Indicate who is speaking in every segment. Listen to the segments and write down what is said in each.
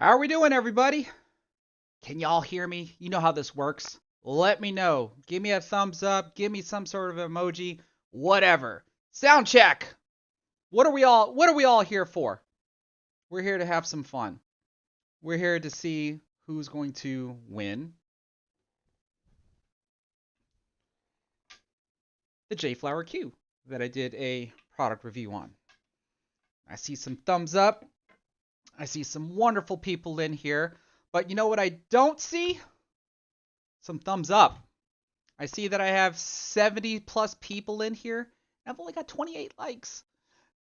Speaker 1: How are we doing, everybody? Can y'all hear me? You know how this works. Let me know. Give me a thumbs up. Give me some sort of emoji. Whatever. Sound check. What are we all here for? We're here to have some fun. We're here to see who's going to win the Jflower Q that I did a product review on. I see some thumbs up. I see some wonderful people in here. But you know what I don't see? Some thumbs up. I see that I have 70 plus people in here. I've only got 28 likes.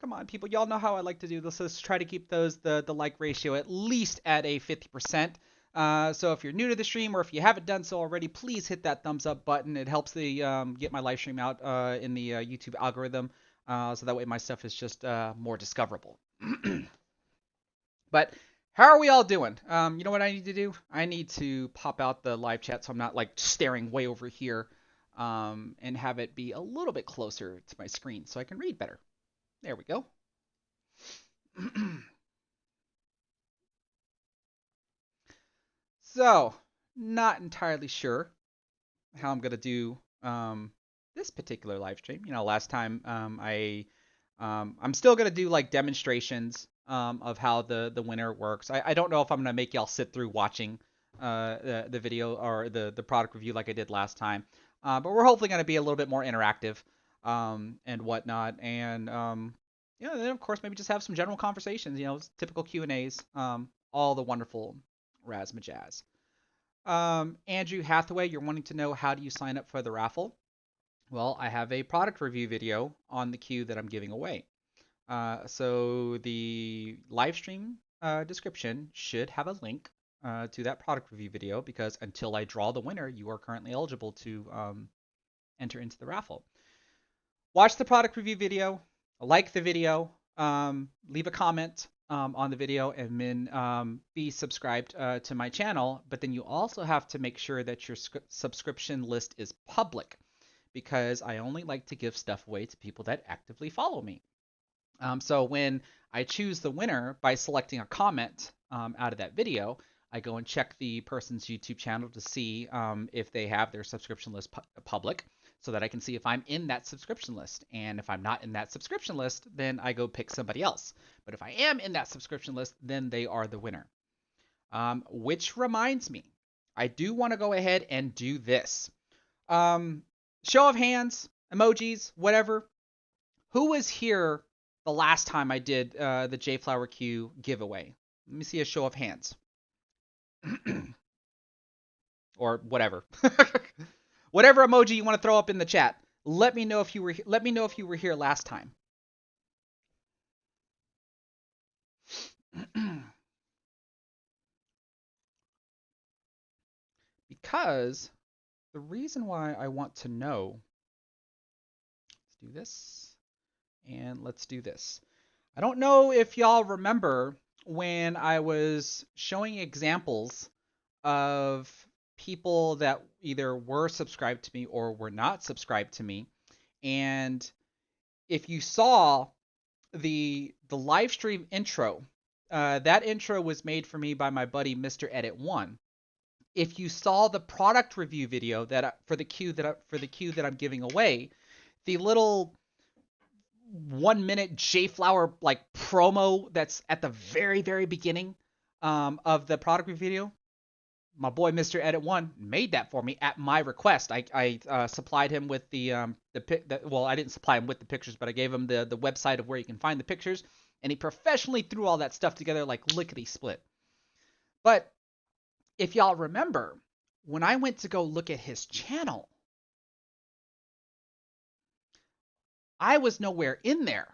Speaker 1: Come on, people. Y'all know how I like to do this. Let's try to keep the like ratio at least at a 50%. So if you're new to the stream or if you haven't done so already, please hit that thumbs up button. It helps the get my live stream out in the YouTube algorithm. So that way my stuff is just more discoverable. But how are we all doing? You know what I need to do? I need to pop out the live chat so I'm not like staring way over here and have it be a little bit closer to my screen so I can read better. There we go. So, not entirely sure how I'm going to do this particular live stream. You know, last time I'm still going to do like demonstrations of how the winner works. I don't know if I'm going to make y'all sit through watching the video or the product review like I did last time. But we're hopefully going to be a little bit more interactive and whatnot. And then of course maybe just have some general conversations. You know, typical Q&As. All the wonderful razzmajazz. Andrew Hathaway, you're wanting to know how do you sign up for the raffle? Well, I have a product review video on the Q that I'm giving away. So the live stream description should have a link to that product review video because until I draw the winner, you are currently eligible to enter into the raffle. Watch the product review video, like the video, leave a comment on the video, and then be subscribed to my channel. But then you also have to make sure that your subscription list is public because I only like to give stuff away to people that actively follow me. So when I choose the winner by selecting a comment out of that video, I go and check the person's YouTube channel to see if they have their subscription list public so that I can see if I'm in that subscription list. And if I'm not in that subscription list, then I go pick somebody else. But if I am in that subscription list, then they are the winner. Which reminds me, I do want to go ahead and do this. Show of hands, emojis, whatever. Who was here the last time I did the Jflower Q giveaway? Let me see a show of hands. Or whatever. Whatever emoji you want to throw up in the chat. Let me know if you were here last time. Because the reason why I want to know, let's do this, and let's do this. I don't know if y'all remember when I was showing examples of people that either were subscribed to me or were not subscribed to me. And if you saw the live stream intro, that intro was made for me by my buddy Mr. Edit One. If you saw the product review video for the Q that I'm giving away, the little 1 minute Jflower like promo that's at the very very beginning of the product review video, my boy Mr. Edit One made that for me at my request. I supplied him with well, I didn't supply him with the pictures, but I gave him the website of where you can find the pictures, and he professionally threw all that stuff together like lickety split. But if y'all remember, when I went to go look at his channel, I was nowhere in there,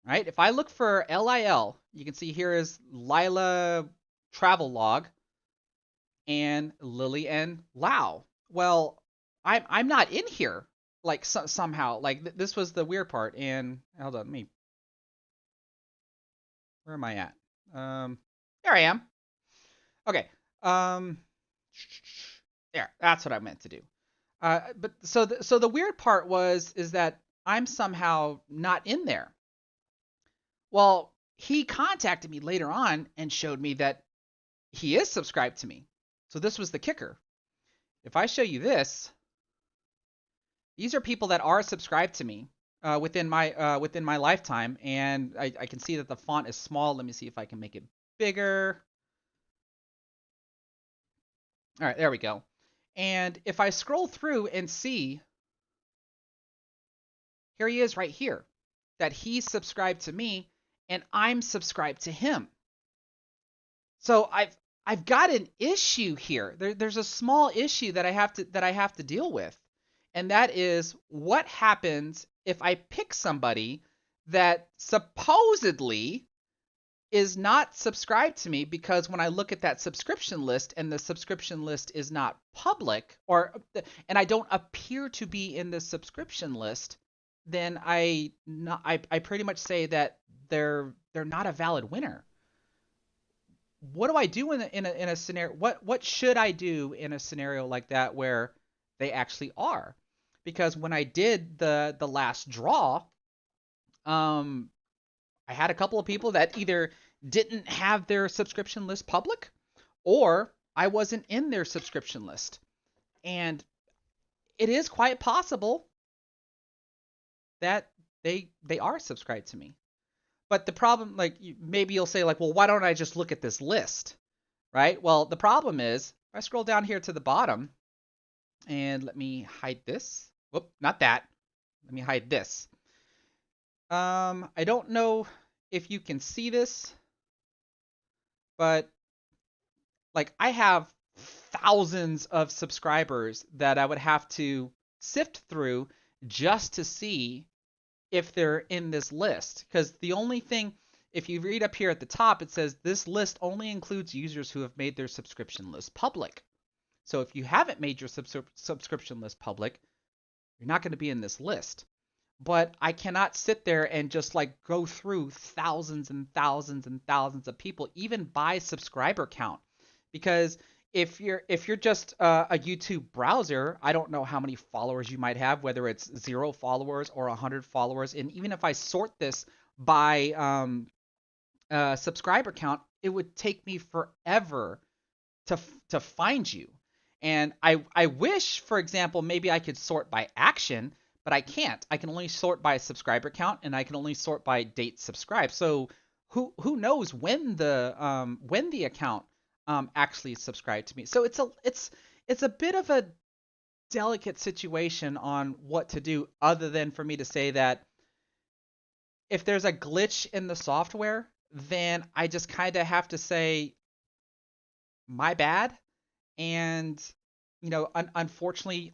Speaker 1: right? If I look for LIL, you can see here is Lila Travel Log and Lily and Lau. Well, I'm not in here, like somehow. Like this was the weird part. And hold on, where am I at? There I am. Okay. There. That's what I meant to do. But so the weird part is that I'm somehow not in there. Well, he contacted me later on and showed me that he is subscribed to me. So this was the kicker. If I show you this, these are people that are subscribed to me within my lifetime, and I can see that the font is small. Let me see if I can make it bigger. All right, there we go. And if I scroll through and see, here he is right here, that he's subscribed to me and I'm subscribed to him. So I've got an issue here. There's a small issue that I have to deal with. And that is, what happens if I pick somebody that supposedly is not subscribed to me, because when I look at that subscription list and the subscription list is not public, and I don't appear to be in the subscription list, then I pretty much say that they're not a valid winner. What do I do in a scenario? What should I do in a scenario like that where they actually are? Because when I did the last draw, I had a couple of people that either didn't have their subscription list public, or I wasn't in their subscription list. And it is quite possible that they are subscribed to me. But the problem, like, maybe you'll say, like, well, why don't I just look at this list, right? Well, the problem is, if I scroll down here to the bottom, and let me hide this. Whoop, not that. Let me hide this. I don't know if you can see this, but like, I have thousands of subscribers that I would have to sift through just to see if they're in this list. Because the only thing, if you read up here at the top, it says this list only includes users who have made their subscription list public. So if you haven't made your subscription list public, you're not going to be in this list. But I cannot sit there and just like go through thousands and thousands and thousands of people, even by subscriber count. Because if you're just a YouTube browser, I don't know how many followers you might have, whether it's 0 followers or 100 followers. And even if I sort this by subscriber count, it would take me forever to find you. And I wish, for example, maybe I could sort by action, but I can't. I can only sort by subscriber count, and I can only sort by date subscribed. So who knows when the account actually subscribed to me? So it's a bit of a delicate situation on what to do, other than for me to say that if there's a glitch in the software, then I just kind of have to say my bad, and unfortunately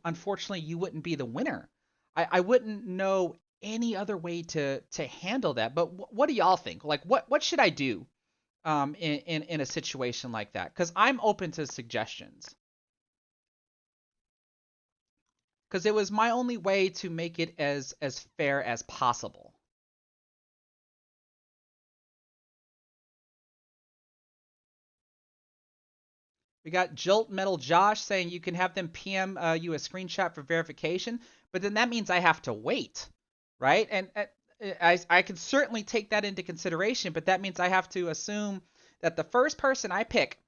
Speaker 1: you wouldn't be the winner. I wouldn't know any other way to handle that. But what do y'all think? Like, what should I do in a situation like that? Because I'm open to suggestions. Because it was my only way to make it as fair as possible. We got Jolt Metal Josh saying you can have them PM you a screenshot for verification, but then that means I have to wait, right? And I can certainly take that into consideration, but that means I have to assume that the first person I pick,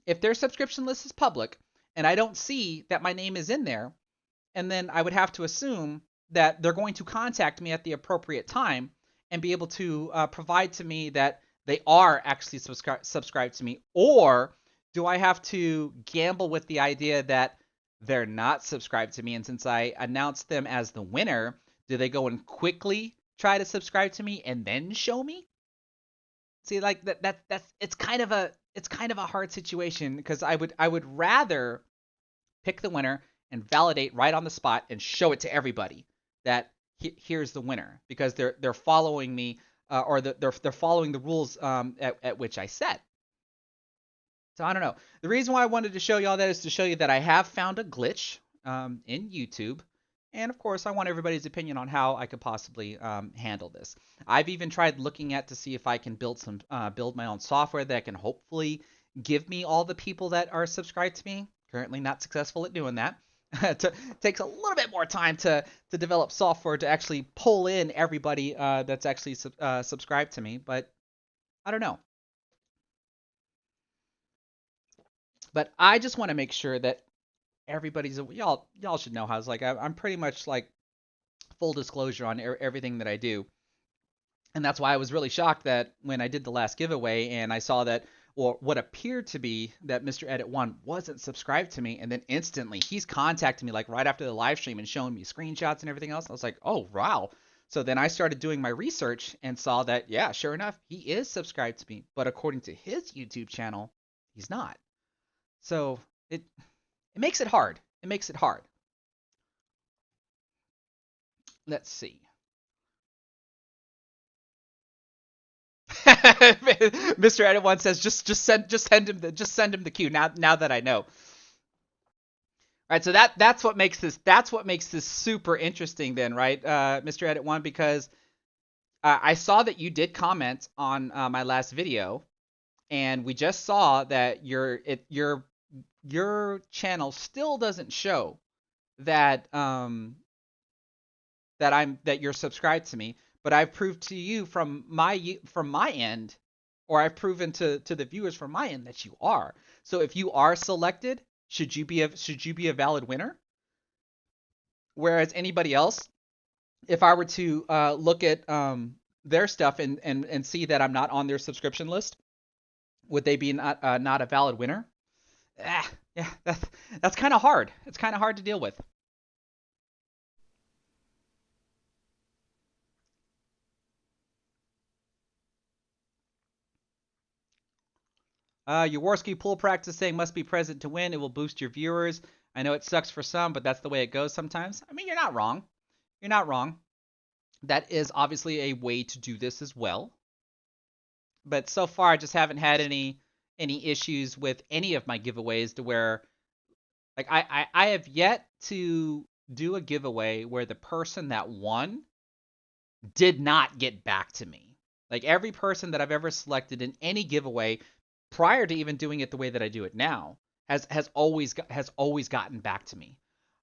Speaker 1: if their subscription list is public and I don't see that my name is in there, and then I would have to assume that they're going to contact me at the appropriate time and be able to provide to me that they are actually subscribed to me. Or do I have to gamble with the idea that they're not subscribed to me, and since I announced them as the winner, do they go and quickly try to subscribe to me and then show me? See, like that's it's kind of a hard situation, because I would rather pick the winner and validate right on the spot and show it to everybody that here's the winner, because they're following me, or they're following the rules at which I set. So I don't know. The reason why I wanted to show y'all that is to show you that I have found a glitch in YouTube. And of course, I want everybody's opinion on how I could possibly handle this. I've even tried looking at to see if I can build my own software that can hopefully give me all the people that are subscribed to me. Currently not successful at doing that. Takes a little bit more time to develop software to actually pull in everybody that's actually subscribed to me. But I don't know. But I just want to make sure that everybody's y'all should know how it's like I'm pretty much like full disclosure on everything that I do. And that's why I was really shocked that when I did the last giveaway and I saw that, or what appeared to be that Mr. Edit One wasn't subscribed to me, and then instantly he's contacting me like right after the live stream and showing me screenshots and everything else. I was like, oh wow. So then I started doing my research and saw that, yeah, sure enough, he is subscribed to me, but according to his YouTube channel, he's not. So it makes it hard. It makes it hard. Let's see. Mr. Edit One says just send him the queue now that I know. All right, so that's what makes this super interesting then, right, Mr. Edit One, because I saw that you did comment on my last video, and we just saw that your channel still doesn't show that that you're subscribed to me, but I've proved to you from my end, or I've proven to the viewers from my end that you are. So if you are selected, should you be a valid winner? Whereas anybody else, if I were to look at their stuff and see that I'm not on their subscription list, would they be not a valid winner? Yeah, that's kind of hard. It's kind of hard to deal with. Yaworski pool practice saying must be present to win. It will boost your viewers. I know it sucks for some, but that's the way it goes sometimes. I mean, you're not wrong. You're not wrong. That is obviously a way to do this as well. But so far, I just haven't had any issues with any of my giveaways to where, like, I have yet to do a giveaway where the person that won did not get back to me. Like every person that I've ever selected in any giveaway prior to even doing it the way that I do it now has always gotten back to me.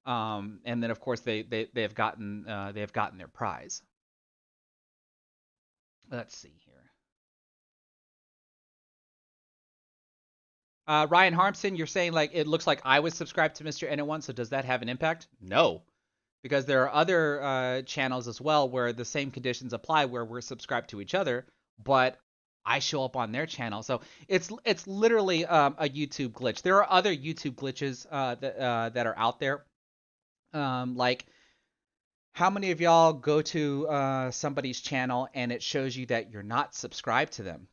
Speaker 1: And then of course they have gotten their prize. Let's see here. Ryan Harmson, you're saying like it looks like I was subscribed to Mr. N1, so does that have an impact? No, because there are other channels as well where the same conditions apply where we're subscribed to each other, but I show up on their channel. So it's literally a YouTube glitch. There are other YouTube glitches that are out there. Like how many of y'all go to somebody's channel and it shows you that you're not subscribed to them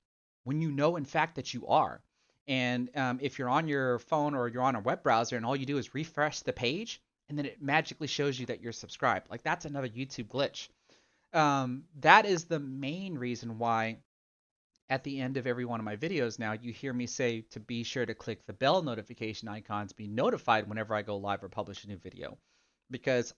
Speaker 1: when you know in fact that you are? And if you're on your phone or you're on a web browser and all you do is refresh the page and then it magically shows you that you're subscribed, like that's another YouTube glitch. That is the main reason why at the end of every one of my videos now, you hear me say to be sure to click the bell notification icon to be notified whenever I go live or publish a new video. Because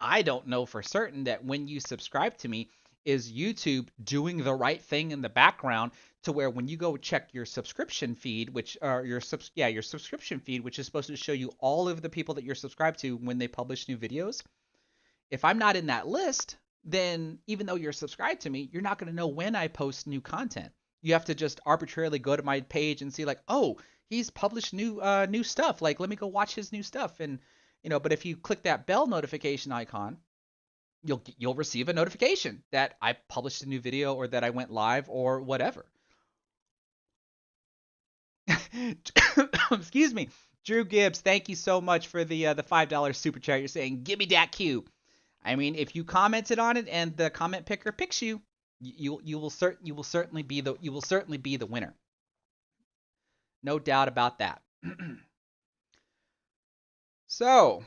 Speaker 1: I don't know for certain that when you subscribe to me, is YouTube doing the right thing in the background to where when you go check your subscription feed, which your subscription feed, which is supposed to show you all of the people that you're subscribed to when they publish new videos. If I'm not in that list, then even though you're subscribed to me, you're not going to know when I post new content. You have to just arbitrarily go to my page and see like, oh, he's published new stuff. Like, let me go watch his new stuff. And but if you click that bell notification icon, you'll receive a notification that I published a new video or that I went live or whatever. Excuse me. Drew Gibbs, thank you so much for the $5 super chat. You're saying, give me that cue. I mean, if you commented on it and the comment picker picks you, you will certainly be the winner. No doubt about that. So,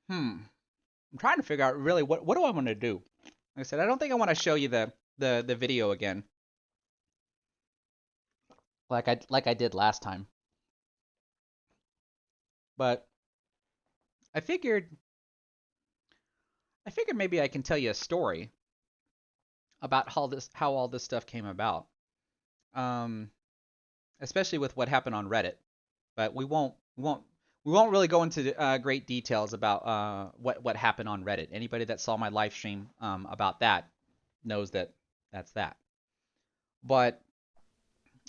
Speaker 1: I'm trying to figure out really what do I want to do. Like I said, I don't think I want to show you the video again, like I did last time. But I figured maybe I can tell you a story about how all this stuff came about. Especially with what happened on Reddit. But we won't really go into great details about what happened on Reddit. Anybody that saw my live stream about that knows that that's that. But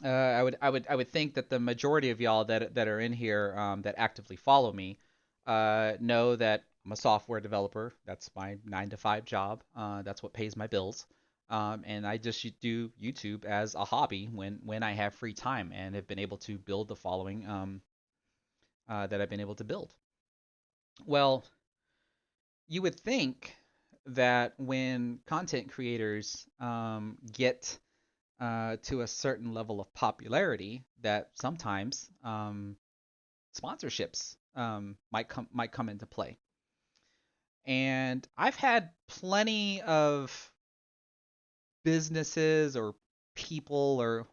Speaker 1: I would think that the majority of y'all that are in here that actively follow me know that I'm a software developer. That's my 9 to 5 job. That's what pays my bills. And I just do YouTube as a hobby when I have free time and have been able to build the following that I've been able to build. Well, you would think that when content creators get to a certain level of popularity, that sometimes sponsorships might come into play. And I've had plenty of businesses or people or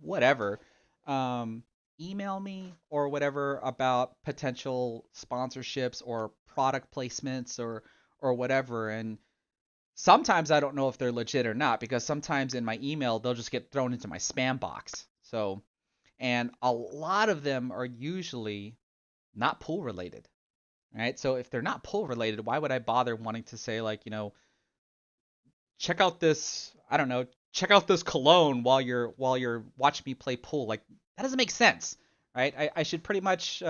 Speaker 1: whatever um, email me or whatever about potential sponsorships or product placements or whatever. And sometimes I don't know if they're legit or not because sometimes in my email they'll just get thrown into my spam box. So, and a lot of them are usually not pool related, right? So if they're not pool related, why would I bother wanting to say like, check out this, I don't know, check out this cologne while you're watching me play pool. Like that doesn't make sense, right? I should pretty much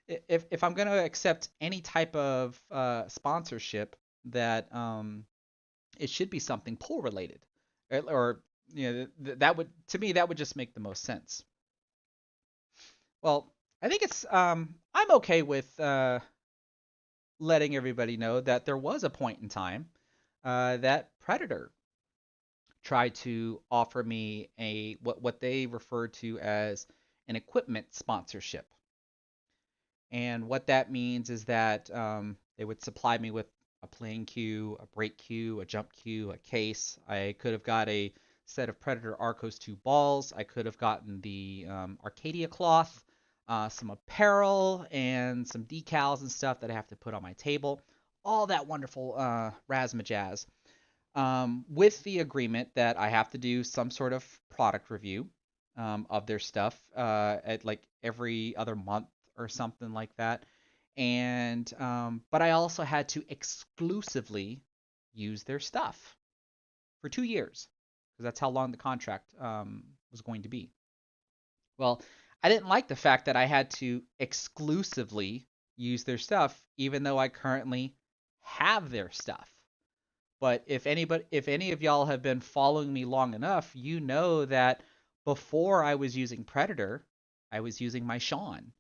Speaker 1: if I'm gonna accept any type of sponsorship that it should be something pool related, or that would to me that would just make the most sense. Well, I think it's I'm okay with letting everybody know that there was a point in time that Predator tried to offer me a what they refer to as an equipment sponsorship. And what that means is that they would supply me with a playing cue, a break cue, a jump cue, a case. I could have got a set of Predator Arcos 2 balls. I could have gotten the Arcadia cloth, some apparel, and some decals and stuff that I have to put on my table. All that wonderful razzmatazz. With the agreement that I have to do some sort of product review of their stuff at like every other month or something like that. And but I also had to exclusively use their stuff for 2 years because that's how long the contract was going to be. Well, I didn't like the fact that I had to exclusively use their stuff, even though I currently have their stuff. But if any of y'all have been following me long enough, you know that before I was using Predator, I was using my Sean.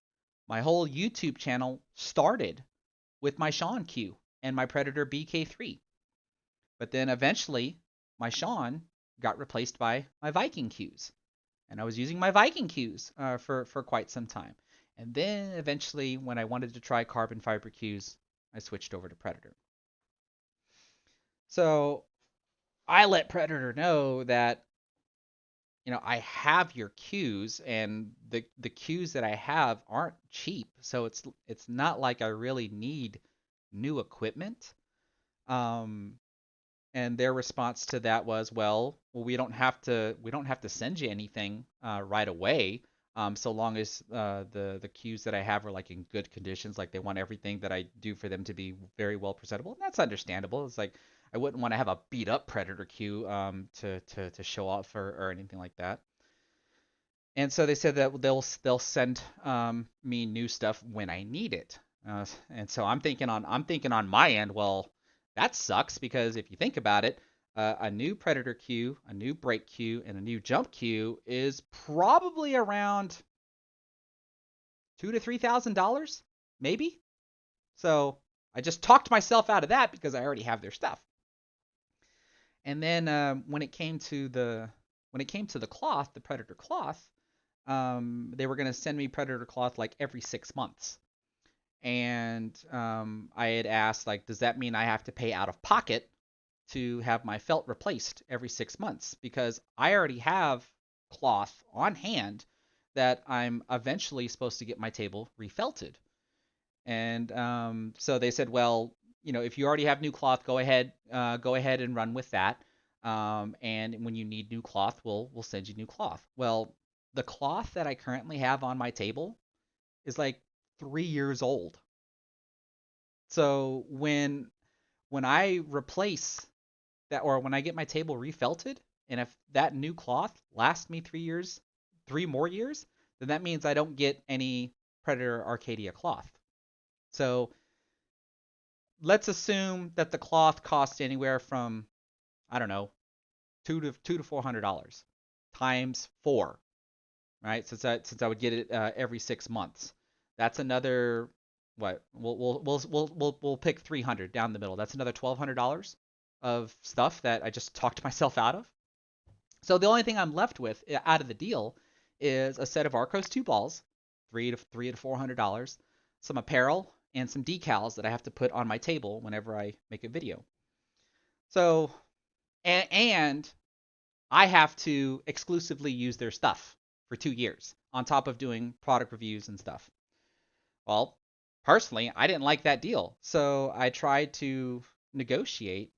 Speaker 1: My whole YouTube channel started with my Sean Q and my Predator BK3. But then eventually, my Sean got replaced by my Viking Qs, and I was using my Viking Qs for quite some time. And then eventually, when I wanted to try carbon fiber Qs, I switched over to Predator. So I let Predator know that I have your cues and the cues that I have aren't cheap, so it's not like I really need new equipment. Um, and their response to that was, well, we don't have to send you anything right away. So long as the cues that I have are like in good conditions, like they want everything that I do for them to be very well presentable. And that's understandable. It's like I wouldn't want to have a beat up predator cue to show off or anything like that. And so they said that they'll send me new stuff when I need it. And so I'm thinking on my end, well, that sucks because if you think about it, a new predator cue, a new break cue, and a new jump cue is probably around $2,000 to $3,000, maybe. So I just talked myself out of that because I already have their stuff. And then when it came to the cloth, the predator cloth, they were going to send me predator cloth like every 6 months. And I had asked, like, does that mean I have to pay out of pocket to have my felt replaced every 6 months? Because I already have cloth on hand that I'm eventually supposed to get my table refelted. And so they said, well, if you already have new cloth, go ahead and run with that. And when you need new cloth, we'll send you new cloth. Well, the cloth that I currently have on my table is like 3 years old. So when I replace that, or when I get my table refelted, and if that new cloth lasts me 3 years, 3 more years, then that means I don't get any Predator Arcadia cloth. So let's assume that the cloth costs anywhere from, I don't know, two to $400 times 4, right? Since I would get it every 6 months, that's another what? We'll pick 300 down the middle. That's another $1,200 of stuff that I just talked myself out of. So the only thing I'm left with out of the deal is a set of Arcos 2 balls, three to $400, some apparel, and some decals that I have to put on my table whenever I make a video. So, and I have to exclusively use their stuff for 2 years on top of doing product reviews and stuff. Well, personally, I didn't like that deal, so I tried to negotiate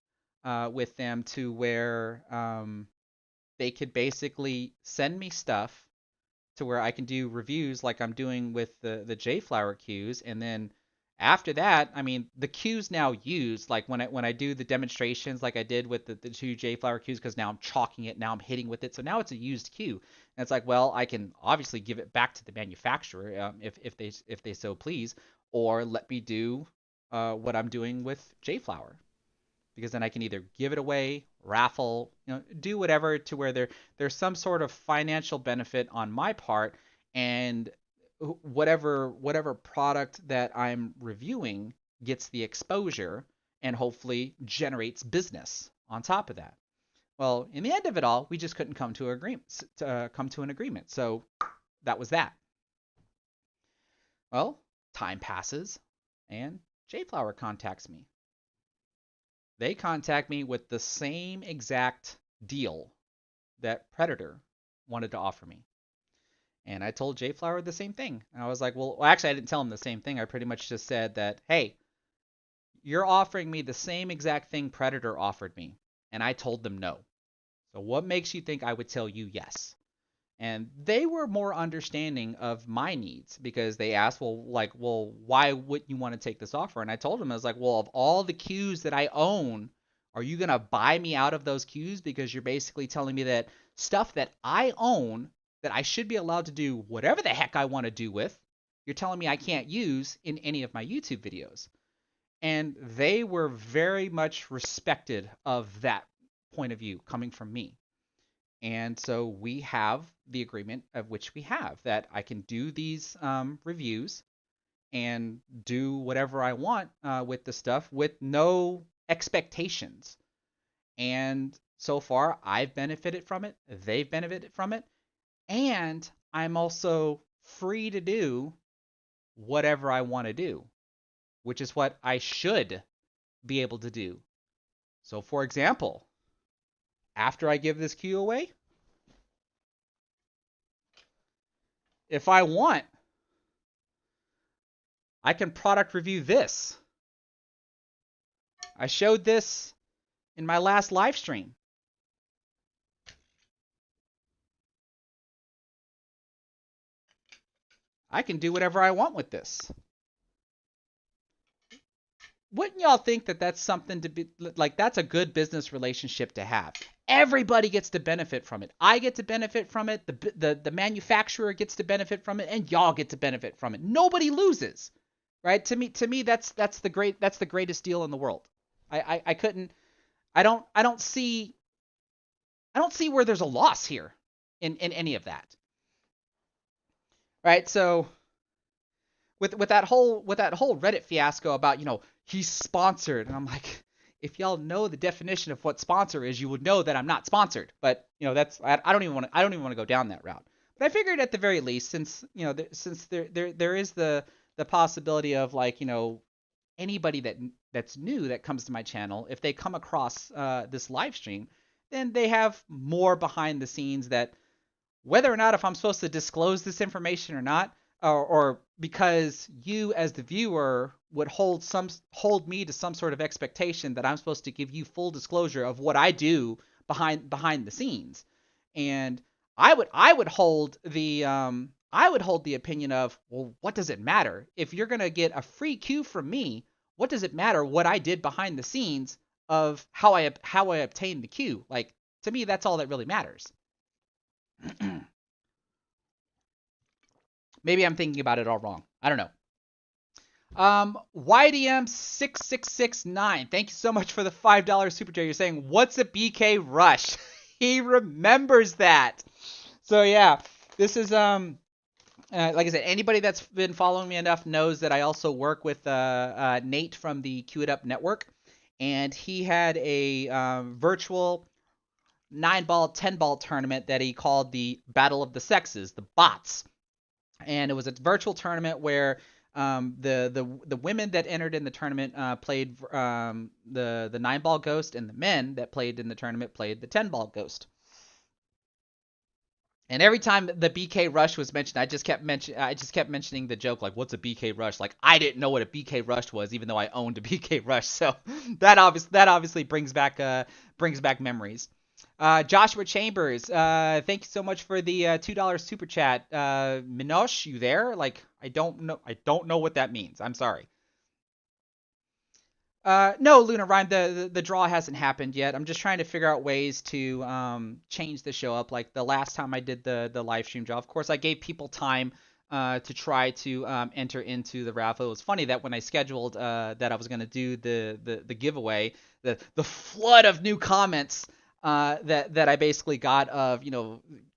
Speaker 1: with them to where they could basically send me stuff to where I can do reviews like I'm doing with the Jflower cues, and then after that, I mean, the cues now used, like when I do the demonstrations like I did with the 2 Jflower cues, because now I'm chalking it, now I'm hitting with it, so now it's a used cue. And it's like, well, I can obviously give it back to the manufacturer if they so please, or let me do what I'm doing with Jflower, because then I can either give it away, raffle, do whatever to where there's some sort of financial benefit on my part, and whatever product that I'm reviewing gets the exposure and hopefully generates business on top of that. Well, in the end of it all, we just couldn't come to an agreement. So that was that. Well, time passes and Jflower contacts me. They contact me with the same exact deal that Predator wanted to offer me. And I told Jflower the same thing. And I was like, well, actually, I didn't tell him the same thing. I pretty much just said that, hey, you're offering me the same exact thing Predator offered me. And I told them no. So what makes you think I would tell you yes? And they were more understanding of my needs, because they asked, well, why wouldn't you want to take this offer? And I told them, I was like, well, of all the cues that I own, are you going to buy me out of those cues? Because you're basically telling me that stuff that I own, that I should be allowed to do whatever the heck I want to do with, you're telling me I can't use in any of my YouTube videos. And they were very much respected of that point of view coming from me. And so we have the agreement of which we have, that I can do these reviews and do whatever I want with the stuff with no expectations. And so far, I've benefited from it. They've benefited from it. And I'm also free to do whatever I want to do, which is what I should be able to do. So, for example, after I give this cue away, if I want, I can product review this. I showed this in my last live stream. I can do whatever I want with this. Wouldn't y'all think that that's something to be like, that's a good business relationship to have? Everybody gets to benefit from it. I get to benefit from it. The manufacturer gets to benefit from it, and y'all get to benefit from it. Nobody loses, right? To me that's the greatest deal in the world. I don't see where there's a loss here in any of that. Right? So with that whole Reddit fiasco about, he's sponsored, and I'm like, if y'all know the definition of what sponsor is, you would know that I'm not sponsored. But that's, I don't even want to go down that route. But I figured at the very least, since there is the possibility of, like, anybody that's new that comes to my channel, if they come across this live stream, then they have more behind the scenes, that whether or not if I'm supposed to disclose this information or not, or because you as the viewer would hold me to some sort of expectation that I'm supposed to give you full disclosure of what I do behind the scenes. And I would hold the opinion of, well, what does it matter? If you're going to get a free cue from me, what does it matter what I did behind the scenes of how I obtained the cue? Like, to me, that's all that really matters. Maybe I'm thinking about it all wrong. I don't know. YDM6669. Thank you so much for the $5 super chat. You're saying, what's a BK rush? He remembers that. So yeah, this is like I said, anybody that's been following me enough knows that I also work with Nate from the Queue It Up Network, and he had a virtual 9-ball, 10-ball tournament that he called the Battle of the Sexes, the bots. And it was a virtual tournament where the women that entered in the tournament played the 9-ball ghost, and the men that played in the tournament played the 10-ball ghost. And every time the BK rush was mentioned, I just kept mentioning the joke, like, what's a BK rush? Like, I didn't know what a BK rush was, even though I owned a BK rush. So that obviously brings back memories. Joshua Chambers, thank you so much for the $2 super chat. Minosh, you there? Like, I don't know what that means. I'm sorry. No, Luna Rhyme, the draw hasn't happened yet. I'm just trying to figure out ways to change the show up. Like the last time I did the live stream draw, of course, I gave people time to try to enter into the raffle. It was funny that when I scheduled that I was going to do the giveaway, the flood of new comments that I basically got of,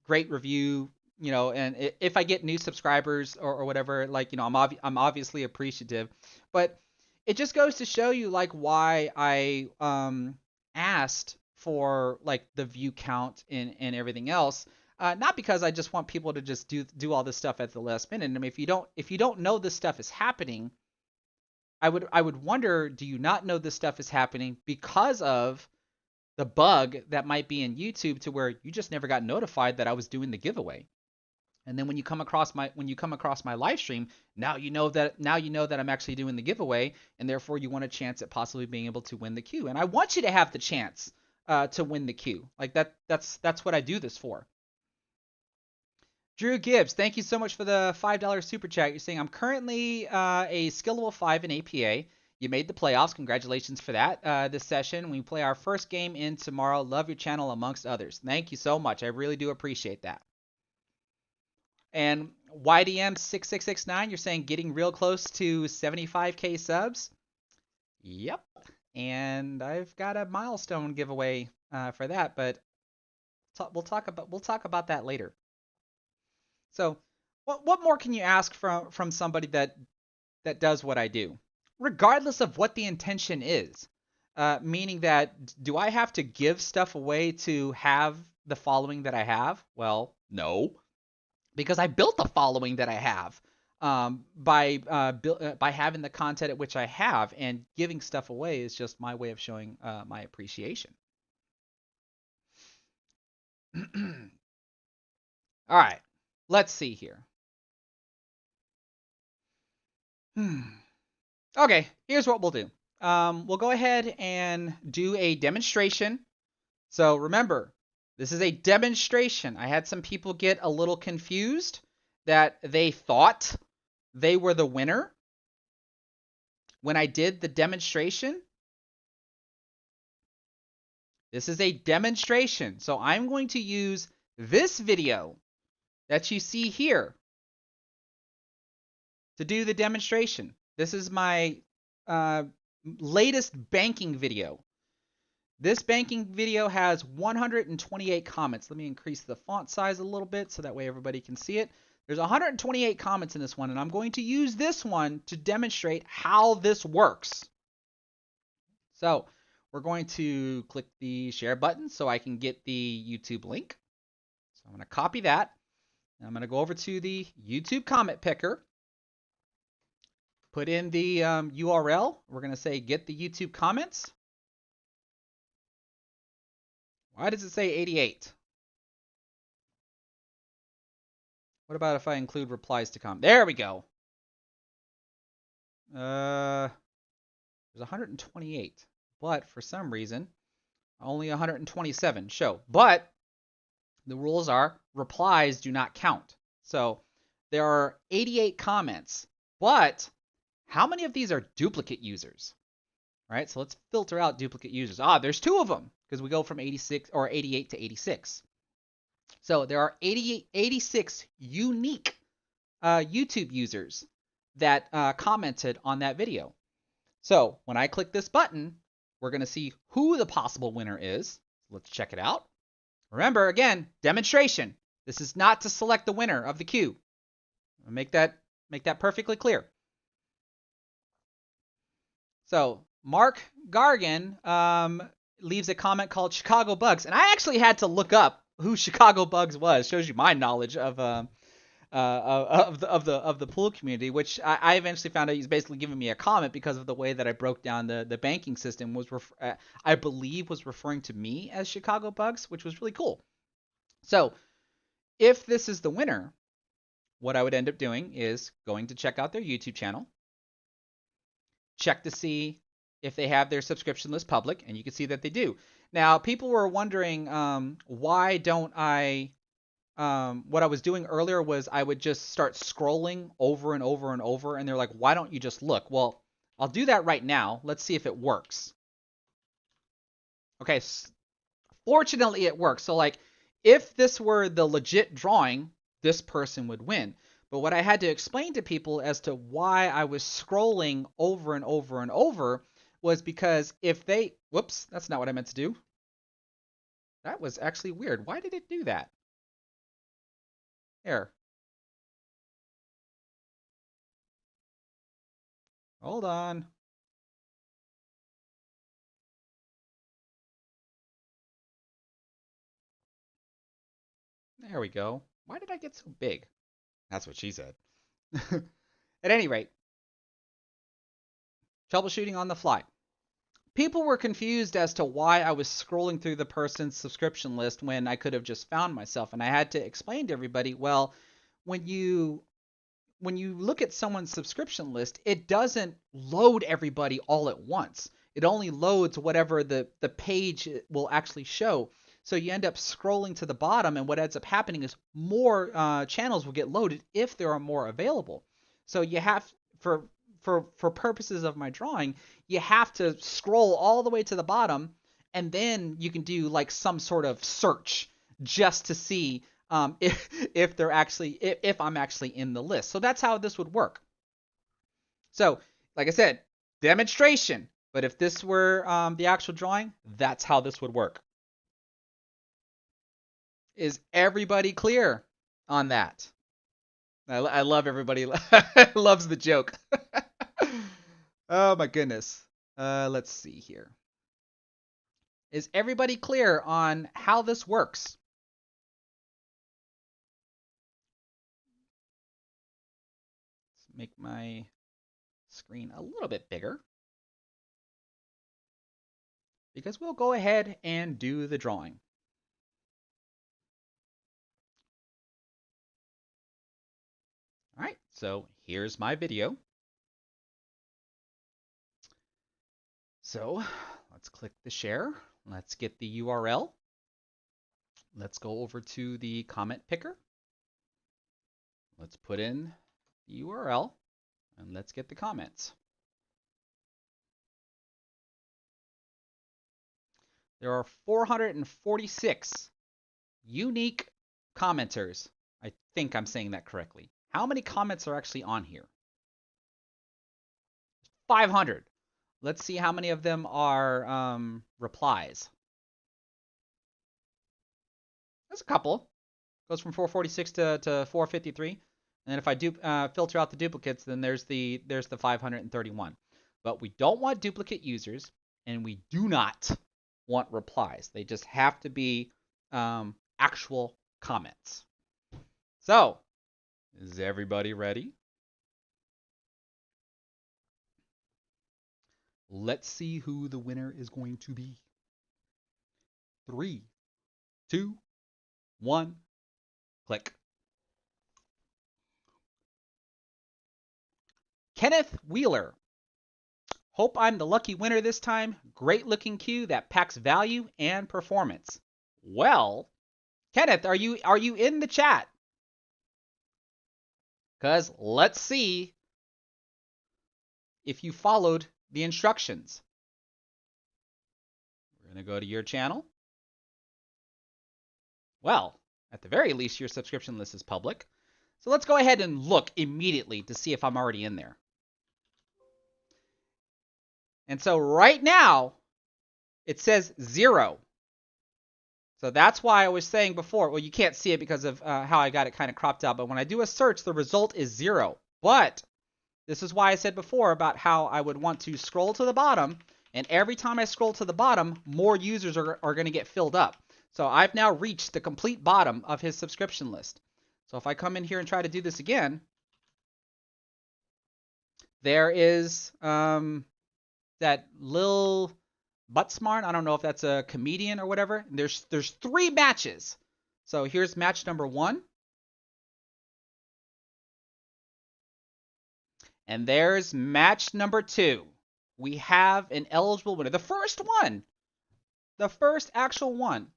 Speaker 1: great review, and if I get new subscribers or whatever, like, I'm obviously appreciative, but it just goes to show you like why I asked for like the view count and everything else. Not because I just want people to just do all this stuff at the last minute. I mean, if you don't know this stuff is happening, I would wonder, do you not know this stuff is happening because of the bug that might be in YouTube to where you just never got notified that I was doing the giveaway? And then when you come across my live stream, now you know that I'm actually doing the giveaway, and therefore you want a chance at possibly being able to win the queue. And I want you to have the chance to win the queue. Like that's what I do this for. Drew Gibbs, thank you so much for the $5 super chat. You're saying, I'm currently a skill level 5 in APA. You made the playoffs. Congratulations for that. This session, we play our first game in tomorrow. Love your channel amongst others. Thank you so much. I really do appreciate that. And YDM6669, you're saying getting real close to 75k subs. Yep. And I've got a milestone giveaway for that, but we'll talk about that later. So, what more can you ask from somebody that does what I do, regardless of what the intention is? Meaning that, do I have to give stuff away to have the following that I have? Well, no. Because I built the following that I have by having the content at which I have, and giving stuff away is just my way of showing my appreciation. All right, let's see here. Okay, here's what we'll do. We'll go ahead and do a demonstration. So remember, this is a demonstration. I had some people get a little confused that they thought they were the winner when I did the demonstration. This is a demonstration. So I'm going to use this video that you see here to do the demonstration. This is my latest banking video. This banking video has 128 comments. Let me increase the font size a little bit so that way everybody can see it. There's 128 comments in this one, and I'm going to use this one to demonstrate how this works. So we're going to click the share button so I can get the YouTube link. So I'm going to copy that. And I'm going to go over to the YouTube comment picker. Put in the URL. We're going to say get the YouTube comments. Why does it say 88? What about if I include replies to comments? There we go. There's 128, but for some reason, only 127 show. But the rules are replies do not count. So there are 88 comments, but how many of these are duplicate users? All right, so let's filter out duplicate users. There's 2 of them because we go from 86 or 88 to 86. So there are 86 unique YouTube users that commented on that video. So when I click this button, we're going to see who the possible winner is. Let's check it out. Remember, again, demonstration. This is not to select the winner of the queue. Make that perfectly clear. So Mark Gargan leaves a comment called Chicago Bugs, and I actually had to look up who Chicago Bugs was. Shows you my knowledge of the pool community, which I eventually found out he's basically giving me a comment because of the way that I broke down the banking system. I believe was referring to me as Chicago Bugs, which was really cool. So if this is the winner, what I would end up doing is going to check out their YouTube channel, check to see if they have their subscription list public, and you can see that they do. Now, people were wondering why don't I what I was doing earlier was I would just start scrolling over and over and over, and they're like, why don't you just look? Well, I'll do that right now. Let's see if it works. Okay, fortunately it works. So like, if this were the legit drawing, this person would win. But what I had to explain to people as to why I was scrolling over and over and over was because if they, whoops, that's not what I meant to do. That was actually weird. Why did it do that? Here. Hold on. There we go. Why did I get so big? That's what she said. At any rate, troubleshooting on the fly. People were confused as to why I was scrolling through the person's subscription list when I could have just found myself. And I had to explain to everybody, well, when you look at someone's subscription list, it doesn't load everybody all at once. It only loads whatever the page will actually show. So you end up scrolling to the bottom, and what ends up happening is more channels will get loaded if there are more available. So you have, for purposes of my drawing, you have to scroll all the way to the bottom, and then you can do like some sort of search just to see if they're actually if I'm actually in the list. So that's how this would work. So, like I said, demonstration. But if this were the actual drawing, that's how this would work. Is everybody clear on that? I love everybody loves the joke. Oh my goodness. Let's see here. Is everybody clear on how this works? Let's make my screen a little bit bigger, because we'll go ahead and do the drawing. All right, so here's my video. So let's click the share. Let's get the URL. Let's go over to the comment picker. Let's put in the URL, and let's get the comments. There are 446 unique commenters. I think I'm saying that correctly. How many comments are actually on here? 500. Let's see how many of them are replies. There's a couple. Goes from 446 to 453. And if I do filter out the duplicates, then there's the 531. But we don't want duplicate users, and we do not want replies. They just have to be actual comments. So, is everybody ready? Let's see who the winner is going to be. 3, 2, 1, click. Kenneth Wheeler. Hope I'm the lucky winner this time. Great looking cue that packs value and performance. Well, Kenneth, are you in the chat? Because let's see if you followed the instructions. We're going to go to your channel. Well, at the very least, your subscription list is public. So let's go ahead and look immediately to see if I'm already in there. And so right now, it says 0. So that's why I was saying before, well, you can't see it because of how I got it kind of cropped out. But when I do a search, the result is 0. But this is why I said before about how I would want to scroll to the bottom. And every time I scroll to the bottom, more users are going to get filled up. So I've now reached the complete bottom of his subscription list. So if I come in here and try to do this again, there is that Lil Buttsmart. I don't know if that's a comedian or whatever. There's 3 matches. So here's match number 1. And there's match number 2. We have an eligible winner. The first one. The first actual one.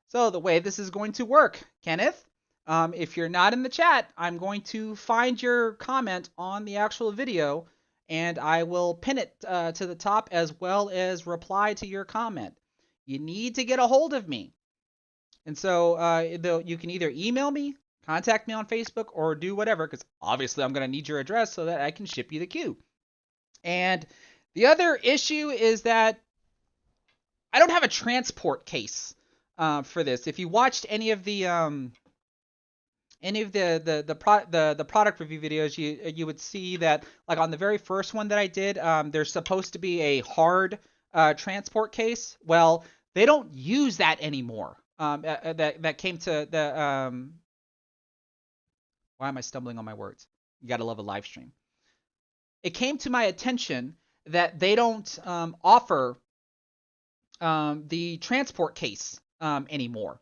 Speaker 1: So the way this is going to work, Kenneth, if you're not in the chat, I'm going to find your comment on the actual video, and I will pin it to the top as well as reply to your comment. You need to get a hold of me. And so you can either email me, contact me on Facebook, or do whatever, because obviously I'm going to need your address so that I can ship you the queue. And the other issue is that I don't have a transport case for this. If you watched any of the product review videos, you would see that, like on the very first one that I did, there's supposed to be a hard transport case. Well, they don't use that anymore. That came to the why am I stumbling on my words? You gotta love a live stream. It came to my attention that they don't offer the transport case anymore.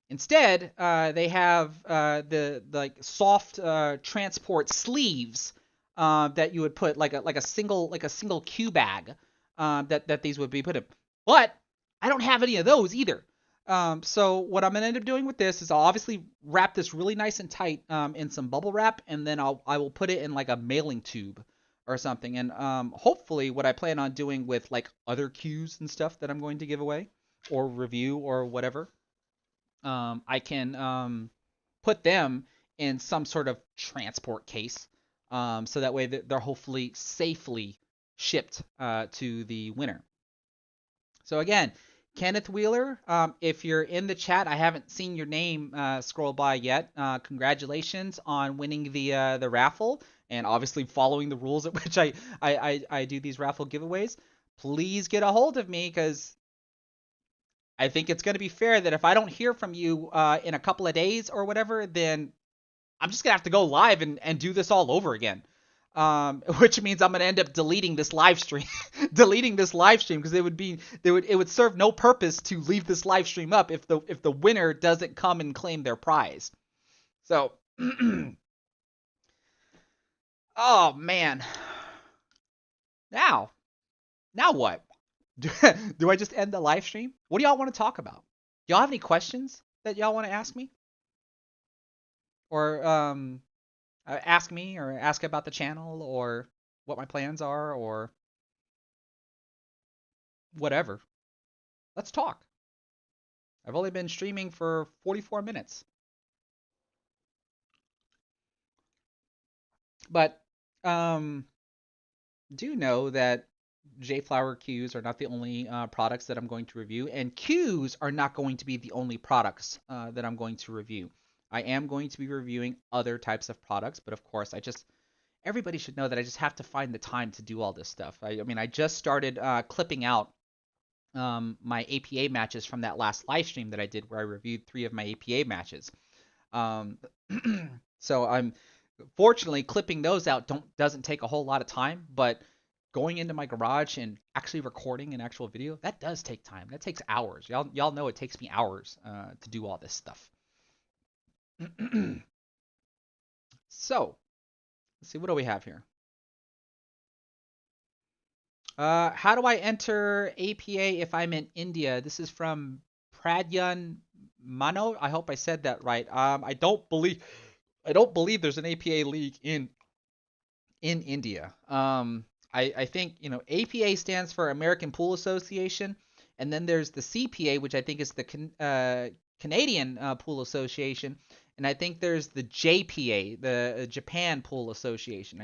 Speaker 1: Instead, they have the like soft transport sleeves that you would put like a single Q bag that these would be put in. But I don't have any of those either. So what I'm gonna end up doing with this is I'll obviously wrap this really nice and tight in some bubble wrap, and then I will put it in like a mailing tube or something. And hopefully what I plan on doing with like other cues and stuff that I'm going to give away or review or whatever, I can put them in some sort of transport case, so that way they're hopefully safely shipped to the winner. So again, Kenneth Wheeler, if you're in the chat, I haven't seen your name scroll by yet. Congratulations on winning the raffle, and obviously following the rules at which I do these raffle giveaways. Please get a hold of me, because I think it's going to be fair that if I don't hear from you in a couple of days or whatever, then I'm just going to have to go live and do this all over again. Which means I'm going to end up deleting this live stream, because it would serve no purpose to leave this live stream up if the winner doesn't come and claim their prize. So, oh man, now what? Do I just end the live stream? What do y'all want to talk about? Y'all have any questions that y'all want to ask me, or ask me, or ask about the channel, or what my plans are, or whatever? Let's talk. I've only been streaming for 44 minutes. But do know that Jflower cues are not the only products that I'm going to review, and cues are not going to be the only products that I'm going to review. I am going to be reviewing other types of products, but of course, everybody should know that I just have to find the time to do all this stuff. I mean, I just started clipping out my APA matches from that last live stream that I did, where I reviewed 3 of my APA matches. So I'm fortunately clipping those out doesn't take a whole lot of time, but going into my garage and actually recording an actual video, that does take time. That takes hours. Y'all know it takes me hours to do all this stuff. So, let's see, what do we have here? How do I enter APA if I'm in India? This is from Pradyan Mano. I hope I said that right. I don't believe there's an APA league in India. I think, APA stands for American Pool Association, and then there's the CPA, which I think is the Canadian Pool Association, and I think there's the JPA, the Japan Pool Association.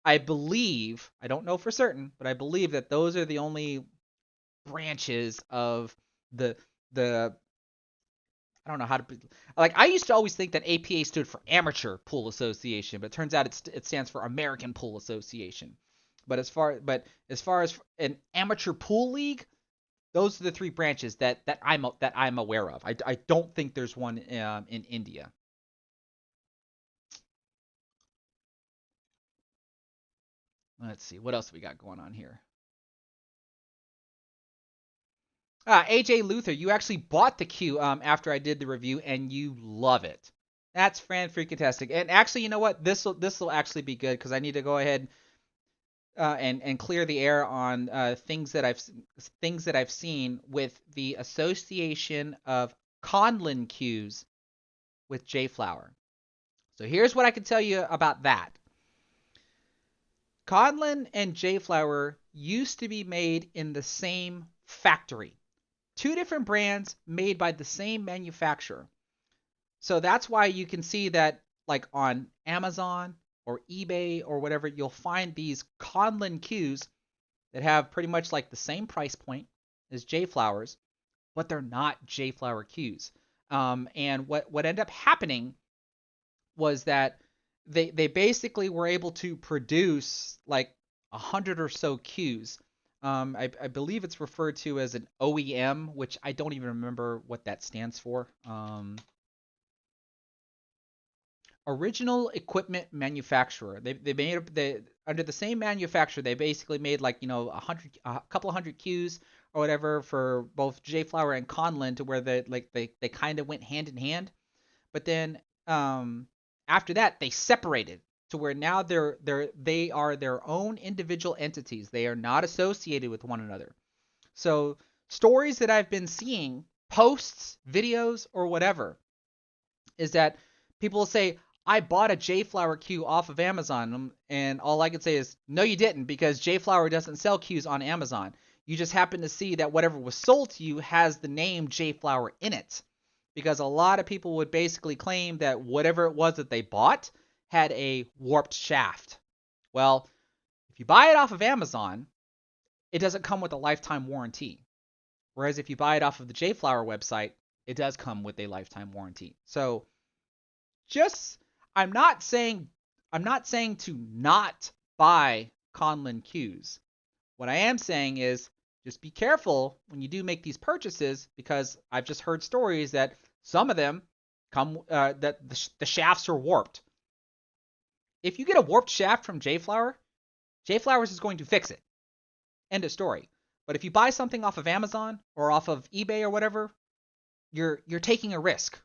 Speaker 1: I believe, I don't know for certain, but I believe that those are the only branches of the the I don't know how to like. I used to always think that APA stood for Amateur Pool Association, but it turns out it stands for American Pool Association. As far as an amateur pool league, those are the three branches that I'm aware of. I don't think there's one in India. Let's see what else we got going on here. AJ Luther, you actually bought the queue after I did the review, and you love it. That's fan freaking tastic. And actually, you know what? This will actually be good because I need to go ahead and clear the air on things that I've seen with the association of Conlin queues with Jflower. So here's what I can tell you about that. Conlin and Jflower used to be made in the same factory. Two different brands made by the same manufacturer. So that's why you can see that like on Amazon or eBay or whatever, you'll find these Conlin cues that have pretty much like the same price point as Jflowers, but they're not Jflower cues. And what ended up happening was that they basically were able to produce like 100 or so cues. I believe it's referred to as an OEM, which I don't even remember what that stands for. Original equipment manufacturer. They made under the same manufacturer. They basically made like a couple of hundred cues or whatever for both Jflower and Conlin, to where they kind of went hand in hand. But then after that they separated to where now they are their own individual entities. They are not associated with one another. So stories that I've been seeing, posts, videos, or whatever, is that people will say, I bought a Jflower queue off of Amazon, and all I can say is, no, you didn't, because Jflower doesn't sell queues on Amazon. You just happen to see that whatever was sold to you has the name Jflower in it. Because a lot of people would basically claim that whatever it was that they bought had a warped shaft. Well, if you buy it off of Amazon, it doesn't come with a lifetime warranty. Whereas if you buy it off of the Jflower website, it does come with a lifetime warranty. So just I'm not saying to not buy Conlin cues. What I am saying is just be careful when you do make these purchases, because I've just heard stories that some of them come that the shafts are warped. If you get a warped shaft from Jflower, Jflowers is going to fix it. End of story. But if you buy something off of Amazon or off of eBay or whatever, you're taking a risk.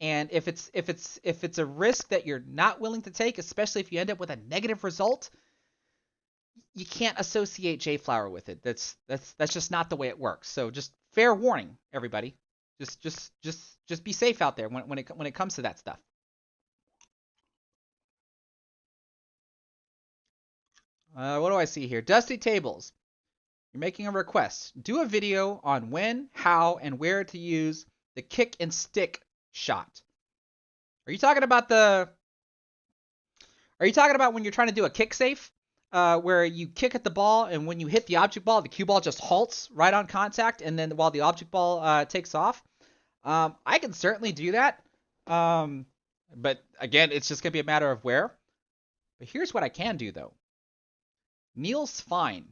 Speaker 1: And if it's a risk that you're not willing to take, especially if you end up with a negative result, you can't associate Jflower with it. That's just not the way it works. So just fair warning, everybody. Just be safe out there when it comes to that stuff. What do I see here? Dusty Tables. You're making a request. Do a video on when, how, and where to use the kick and stick shot. Are you talking about when you're trying to do a kick safe? Where you kick at the ball, and when you hit the object ball, the cue ball just halts right on contact, and then while the object ball takes off. I can certainly do that. But again, it's just going to be a matter of where. But here's what I can do, though. Neil's Fine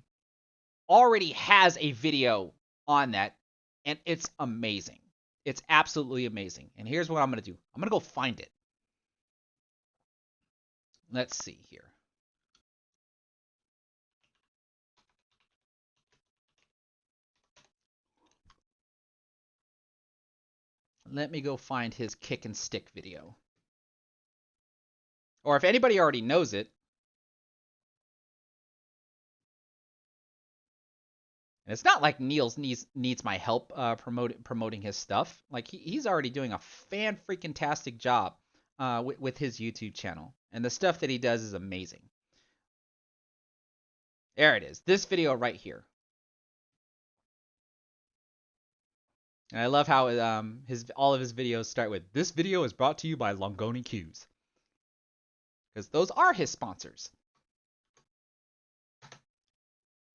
Speaker 1: already has a video on that, and it's amazing. It's absolutely amazing. And here's what I'm going to do. I'm going to go find it. Let's see here. Let me go find his kick and stick video. Or if anybody already knows it, and it's not like Niels needs my help promoting his stuff. Like he's already doing a fan-freaking-tastic job with his YouTube channel. And the stuff that he does is amazing. There it is. This video right here. And I love how all of his videos start with, "This video is brought to you by Longoni Cues," because those are his sponsors.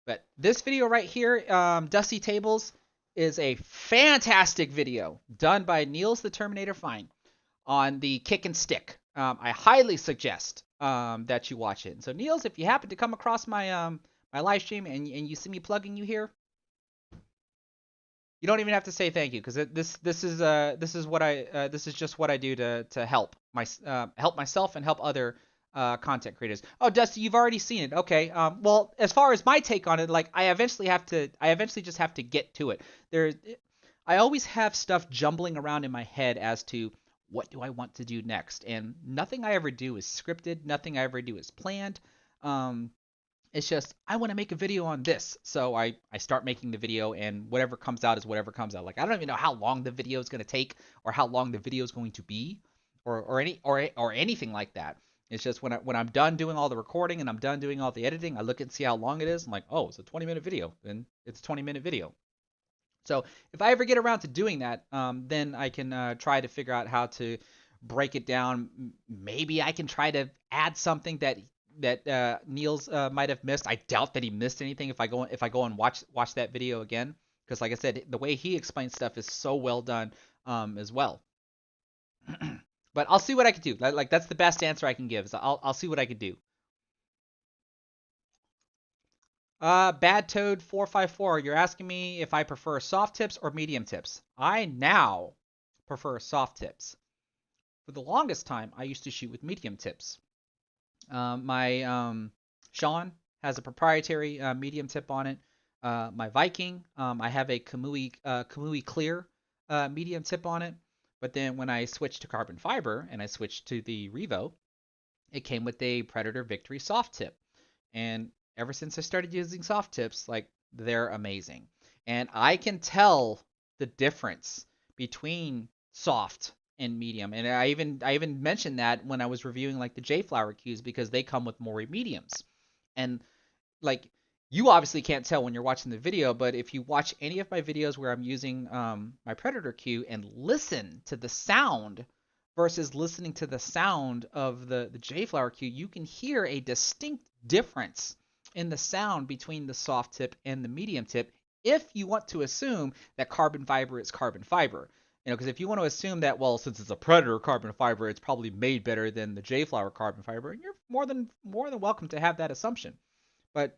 Speaker 1: But this video right here, Dusty Tables, is a fantastic video done by Niels the Terminator Fine on the kick and stick. I highly suggest that you watch it. And so Niels, if you happen to come across my my live stream and you see me plugging you here, you don't even have to say thank you, because this is just what I do to help help myself and help other content creators. Oh, Dusty, you've already seen it. Okay. Well, as far as my take on it, like I eventually just have to get to it. I always have stuff jumbling around in my head as to what do I want to do next, and nothing I ever do is scripted. Nothing I ever do is planned. It's just, I want to make a video on this. So I start making the video, and whatever comes out is whatever comes out. Like, I don't even know how long the video is going to take, or how long the video is going to be, or anything like that. It's just when I'm done doing all the recording and I'm done doing all the editing, I look and see how long it is. I'm like, oh, it's a 20-minute video. Then it's a 20-minute video. So if I ever get around to doing that, then I can try to figure out how to break it down. Maybe I can try to add something that Niels might have missed. I doubt that he missed anything if I go and watch that video again, because like I said, the way he explains stuff is so well done as well. But I'll see what I can do. Like, that's the best answer I can give. So I'll see what I can do. Bad Toad 454, you're asking me if I prefer soft tips or medium tips. I now prefer soft tips. For the longest time, I used to shoot with medium tips. My Sean has a proprietary medium tip on it. My Viking, I have a Kamui Clear medium tip on it. But then when I switched to carbon fiber and I switched to the Revo, it came with a Predator Victory soft tip. And ever since I started using soft tips, like, they're amazing. And I can tell the difference between soft and medium. And I even mentioned that when I was reviewing like the Jflower cues, because they come with more mediums. And like, you obviously can't tell when you're watching the video, but if you watch any of my videos where I'm using my Predator cue and listen to the sound versus listening to the sound of the Jflower cue, you can hear a distinct difference in the sound between the soft tip and the medium tip, if you want to assume that carbon fiber is carbon fiber. You know, because if you want to assume that, well, since it's a Predator carbon fiber, it's probably made better than the Jflower carbon fiber, and you're more than welcome to have that assumption. But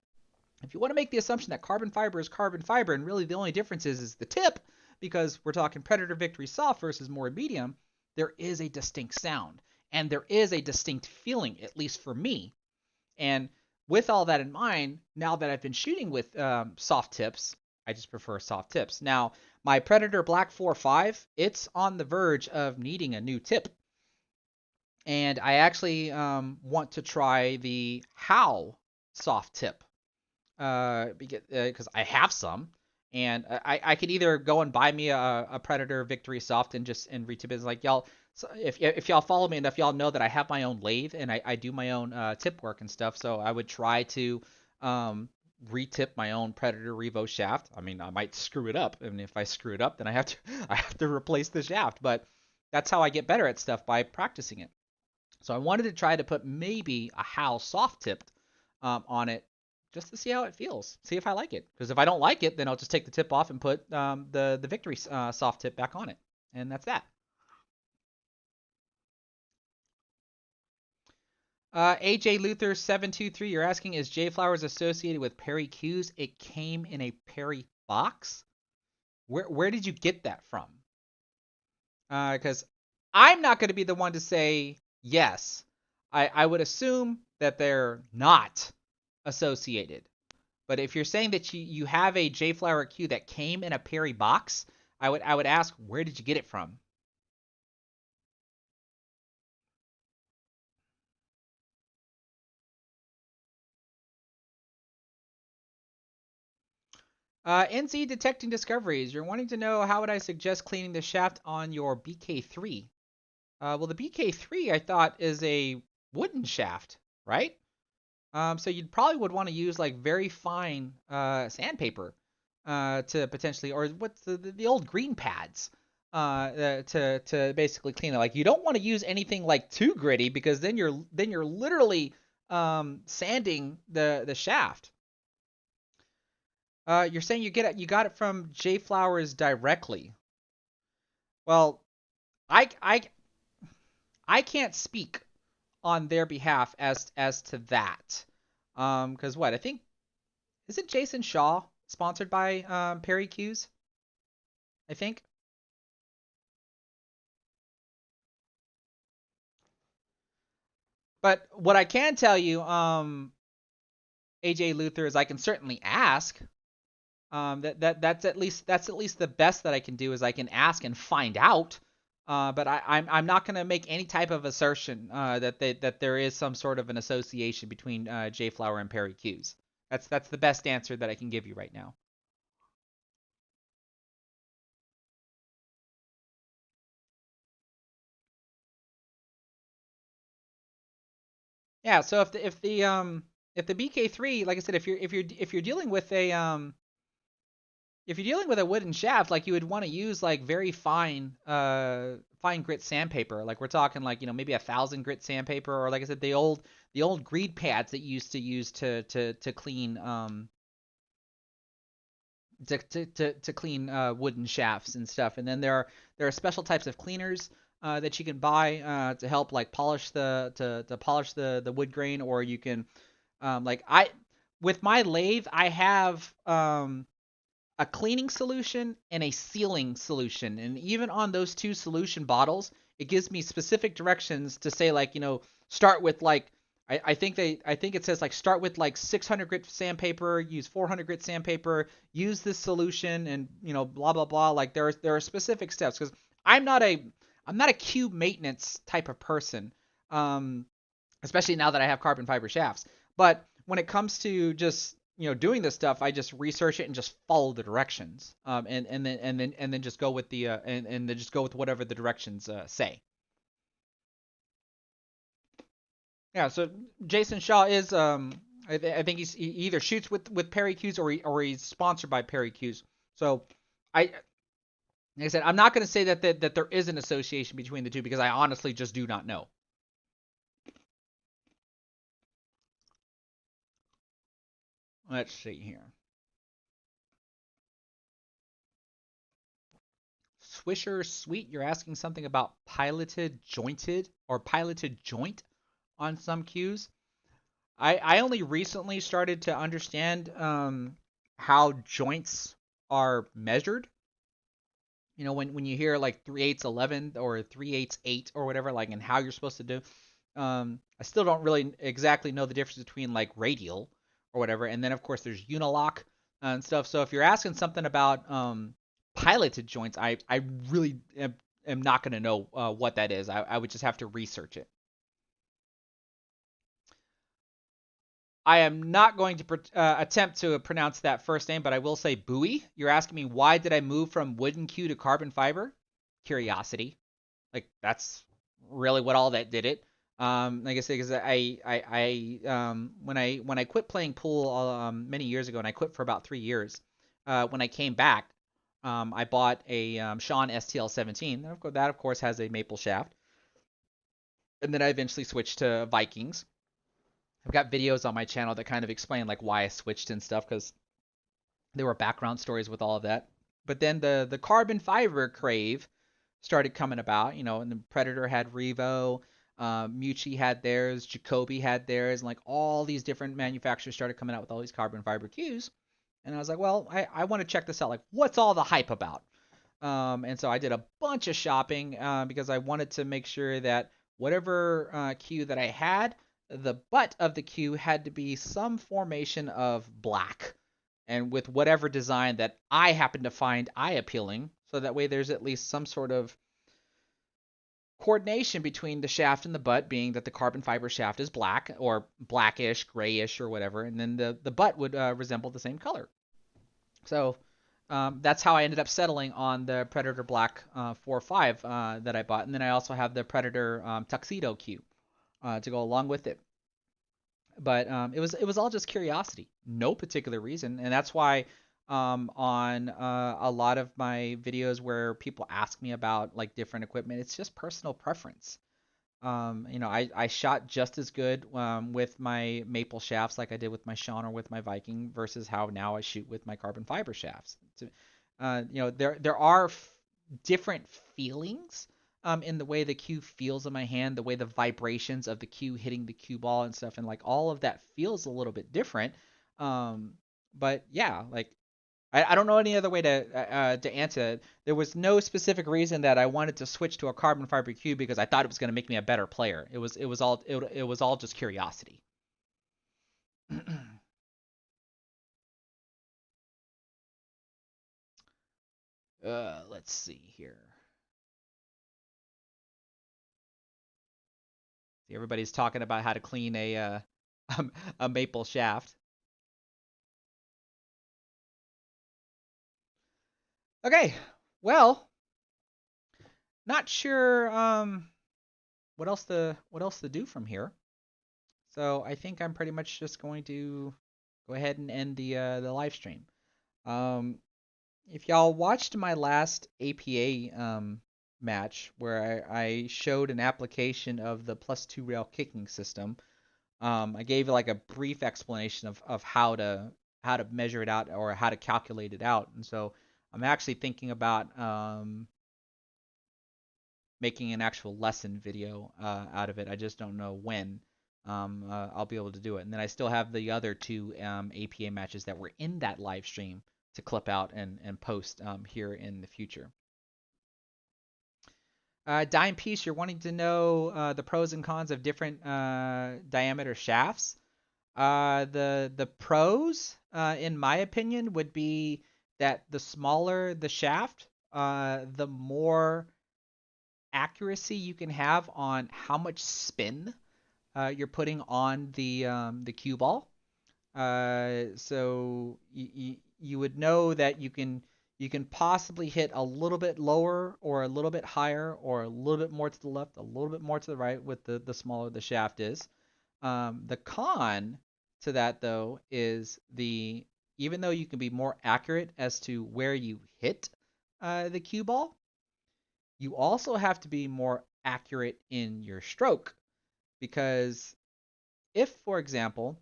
Speaker 1: if you want to make the assumption that carbon fiber is carbon fiber, and really the only difference is the tip, because we're talking Predator Victory soft versus more medium, there is a distinct sound, and there is a distinct feeling, at least for me. And with all that in mind, now that I've been shooting with soft tips, I just prefer soft tips. Now, my Predator Black 4.5, it's on the verge of needing a new tip. And I actually want to try the How soft tip, because I have some, and I could either go and buy me a Predator Victory soft and retip it. Like, y'all, so if y'all follow me enough, y'all know that I have my own lathe and I do my own tip work and stuff. So I would try to retip my own Predator Revo shaft. I mean, I might screw it up, and if I screw it up, then I have to replace the shaft. But that's how I get better at stuff, by practicing it. So I wanted to try to put maybe a How soft tipped on it, just to see how it feels, see if I like it. Because if I don't like it, then I'll just take the tip off and put the Victory soft tip back on it, and that's that. AJ Luther 723, you're asking, is Jflowers associated with Perry cues? It came in a Perry box. Where did you get that from? Because I'm not going to be the one to say yes. I would assume that they're not associated. But if you're saying that you have a Jflower cue that came in a Perry box, I would ask, where did you get it from? NZ Detecting Discoveries, you're wanting to know how would I suggest cleaning the shaft on your BK3? Well, the BK3 I thought is a wooden shaft, right? So you probably would want to use like very fine sandpaper. to potentially, or what's the old green pads to basically clean it. Like you don't want to use anything like too gritty because then you're literally sanding the shaft. You're saying you got it from Jflowers directly. Well, I I I can't speak on their behalf as to that. Because what I think is it Jason Shaw sponsored by Perry Hughes? I think. But what I can tell you, AJ Luther, is I can certainly ask. That's at least the best that I can do is I can ask and find out. But I'm not going to make any type of assertion that there is some sort of an association between Jflower and Perry Hughes. That's the best answer that I can give you right now. Yeah. So if the BK3, like I said, if you're dealing with a if you're dealing with a wooden shaft, like you would want to use like very fine grit sandpaper. Like we're talking like maybe 1,000 grit sandpaper, or like I said, the old greed pads that you used to use to clean to clean wooden shafts and stuff. And then there are special types of cleaners that you can buy to help like polish to polish the wood grain, or you can like I with my lathe I have a cleaning solution and a sealing solution. And even on those two solution bottles, it gives me specific directions to say like, start with like I think it says like start with like 600 grit sandpaper, use 400 grit sandpaper, use this solution, and blah blah blah. Like there are specific steps because I'm not a I'm not a cube maintenance type of person. Um, Especially now that I have carbon fiber shafts. But when it comes to just doing this stuff, I just research it and just follow the directions, and then just go with the and then just go with whatever the directions say. Yeah. So Jason Shaw is I think he either shoots with Perry Hughes or he's sponsored by Perry Hughes. So I like I said I'm not going to say that there is an association between the two because I honestly just do not know. Let's see here. Swisher Sweet, you're asking something about piloted jointed or piloted joint on some cues. I only recently started to understand how joints are measured. When you hear like 3/8 11 or 3/8 8 or whatever, like and how you're supposed to do. I still don't really exactly know the difference between like radial or whatever, and then of course there's unilock and stuff. So if you're asking something about piloted joints, I really am not going to know what that is. I would just have to research it. I am not going to attempt to pronounce that first name, but I will say Bowie. You're asking me why did I move from wooden Q to carbon fiber? Curiosity. Like that's really what all that did it. Like I said, because when I quit playing pool many years ago, and I quit for about 3 years. When I came back, I bought a Sean STL 17. That of course has a maple shaft, and then I eventually switched to Vikings. I've got videos on my channel that kind of explain like why I switched and stuff because there were background stories with all of that. But then the carbon fiber crave started coming about, and the Predator had Revo, Mucci had theirs, Jacoby had theirs, and like all these different manufacturers started coming out with all these carbon fiber cues. And I was like, well, I want to check this out. Like, what's all the hype about? And so I did a bunch of shopping because I wanted to make sure that whatever cue that I had, the butt of the cue had to be some formation of black and with whatever design that I happen to find eye appealing. So that way there's at least some sort of coordination between the shaft and the butt, being that the carbon fiber shaft is black or blackish, grayish, or whatever, and then the butt would resemble the same color. So that's how I ended up settling on the Predator Black 4.5 that I bought, and then I also have the Predator Tuxedo Q to go along with it. But it was all just curiosity, no particular reason, and that's why on a lot of my videos where people ask me about like different equipment. It's just personal preference. I shot just as good with my maple shafts like I did with my Sean or with my Viking versus how now I shoot with my carbon fiber shafts. There are different feelings in the way the cue feels in my hand, the way the vibrations of the cue hitting the cue ball and stuff, and like all of that feels a little bit different. Um, but yeah, like I don't know any other way to answer it. There was no specific reason that I wanted to switch to a carbon fiber cube because I thought it was going to make me a better player. It was all just curiosity. Let's see here. See, everybody's talking about how to clean a maple shaft. Okay, well, not sure what else to do from here. So I think I'm pretty much just going to go ahead and end the live stream. Um, if y'all watched my last APA match where I showed an application of the +2 rail kicking system, I gave like a brief explanation of how to measure it out or how to calculate it out. And so I'm actually thinking about making an actual lesson video out of it. I just don't know when I'll be able to do it. And then I still have the other two APA matches that were in that live stream to clip out and post here in the future. Dime Piece, you're wanting to know the pros and cons of different diameter shafts. The pros, in my opinion, would be that the smaller the shaft, the more accuracy you can have on how much spin you're putting on the cue ball. So you would know that you can possibly hit a little bit lower or a little bit higher or a little bit more to the left, a little bit more to the right with the smaller the shaft is. The con to that though is even though you can be more accurate as to where you hit the cue ball, you also have to be more accurate in your stroke because if, for example,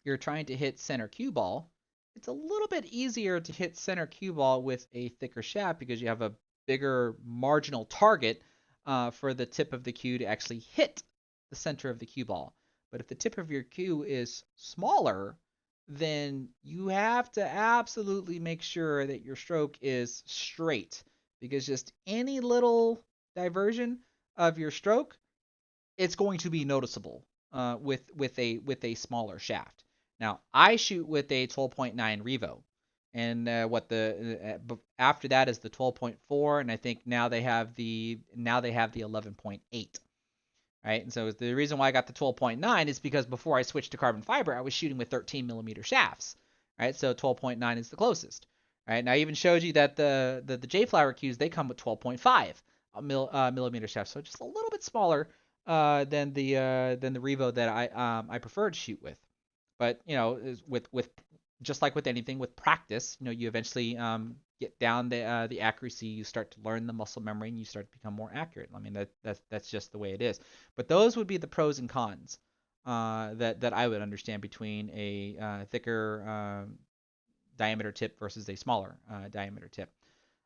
Speaker 1: you're trying to hit center cue ball, it's a little bit easier to hit center cue ball with a thicker shaft because you have a bigger marginal target for the tip of the cue to actually hit the center of the cue ball. But if the tip of your cue is smaller, then you have to absolutely make sure that your stroke is straight because just any little diversion of your stroke, it's going to be noticeable with a smaller shaft. Now I shoot with a 12.9 Revo, and what the after that is the 12.4, and I think now they have the 11.8. Right, and so the reason why I got the 12.9 is because before I switched to carbon fiber, I was shooting with 13 millimeter shafts. Right, so 12.9 is the closest. Right, and I even showed you that the Jflower cues, they come with 12.5 millimeter shafts, so just a little bit smaller than the Revo that I prefer to shoot with. But with just like with anything, with practice, you eventually get down the accuracy. You start to learn the muscle memory, and you start to become more accurate. I mean that's just the way it is. But those would be the pros and cons that I would understand between a thicker diameter tip versus a smaller diameter tip.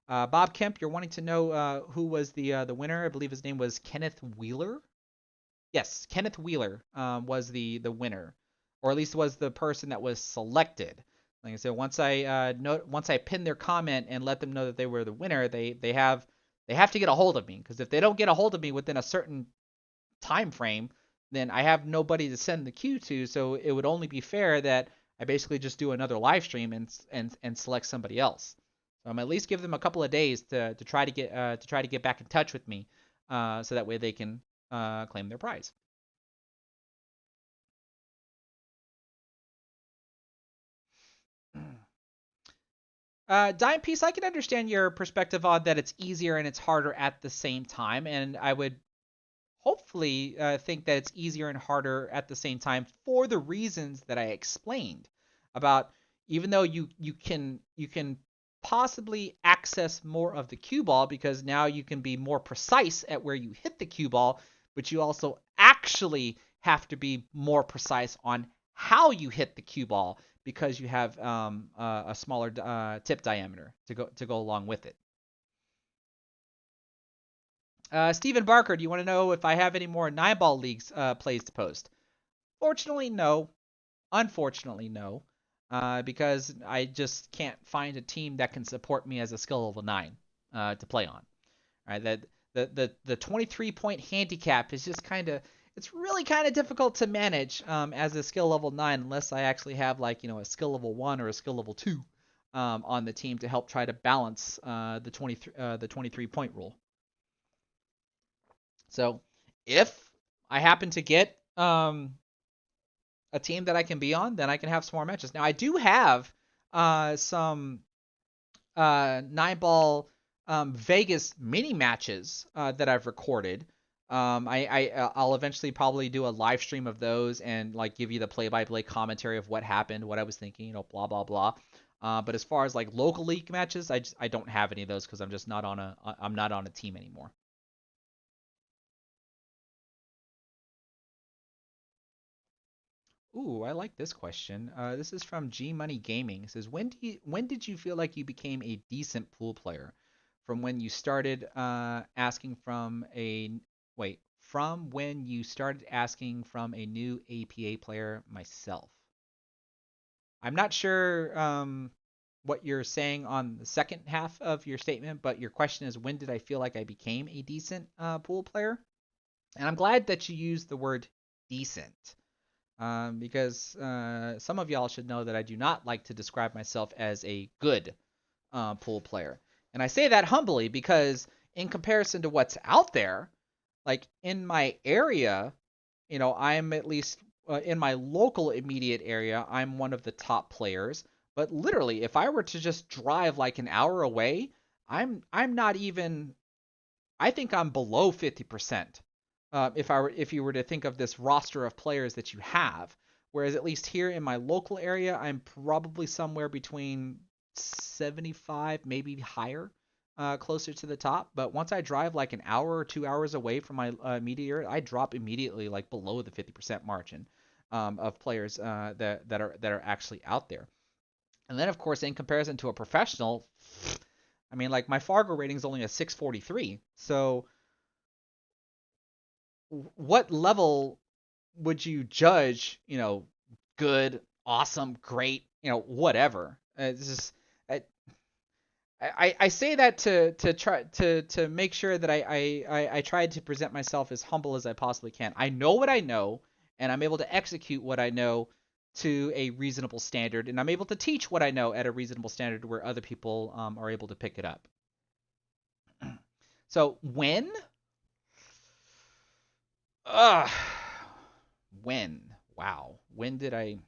Speaker 1: Bob Kemp, you're wanting to know who was the winner. I believe his name was Kenneth Wheeler. Yes, Kenneth Wheeler was the winner, or at least was the person that was selected. Like I said, once I pin their comment and let them know that they were the winner, they have to get a hold of me, because if they don't get a hold of me within a certain time frame, then I have nobody to send the cue to. So it would only be fair that I basically just do another live stream and select somebody else. So I'm at least give them a couple of days to try to get back in touch with me, so that way they can claim their prize. Dime Piece, I can understand your perspective on that it's easier and it's harder at the same time, and I would hopefully think that it's easier and harder at the same time for the reasons that I explained about even though you can possibly access more of the cue ball because now you can be more precise at where you hit the cue ball, but you also actually have to be more precise on how you hit the cue ball because you have a smaller tip diameter to go along with it. Stephen Barker, do you want to know if I have any more 9-ball leagues plays to post? Fortunately, no. Unfortunately, no. Because I just can't find a team that can support me as a skill level 9 to play on. All right, that the 23-point handicap is just it's really kind of difficult to manage as a skill level 9 unless I actually have like a skill level 1 or a skill level 2 on the team to help try to balance the 23-point rule. So if I happen to get a team that I can be on, then I can have some more matches. Now I do have some 9-ball Vegas mini matches that I've recorded. I'll eventually probably do a live stream of those and like give you the play-by-play commentary of what happened, what I was thinking, blah blah blah. But as far as like local league matches, I don't have any of those because I'm not on a team anymore. Ooh, I like this question. This is from G Money Gaming. It says, when did you feel like you became a decent pool player? From when you started asking from a wait, from when you started asking from a new APA player myself. I'm not sure what you're saying on the second half of your statement, but your question is when did I feel like I became a decent pool player? And I'm glad that you used the word decent. Because some of y'all should know that I do not like to describe myself as a good pool player. And I say that humbly because in comparison to what's out there, like in my area, I'm at least in my local immediate area, I'm one of the top players. But literally, if I were to just drive like an hour away, I'm not even. I think I'm below 50%. If you were to think of this roster of players that you have, whereas at least here in my local area, I'm probably somewhere between 75, maybe higher, closer to the top. But once I drive like an hour or 2 hours away from my immediate area, I drop immediately like below the 50% margin of players that are actually out there. And then of course, in comparison to a professional, I mean, like my Fargo rating is only a 643, so what level would you judge, good, awesome, great, whatever? It's just I say that to try to make sure that I tried to present myself as humble as I possibly can. I know what I know, and I'm able to execute what I know to a reasonable standard, and I'm able to teach what I know at a reasonable standard where other people are able to pick it up. So uh, wow, when did I?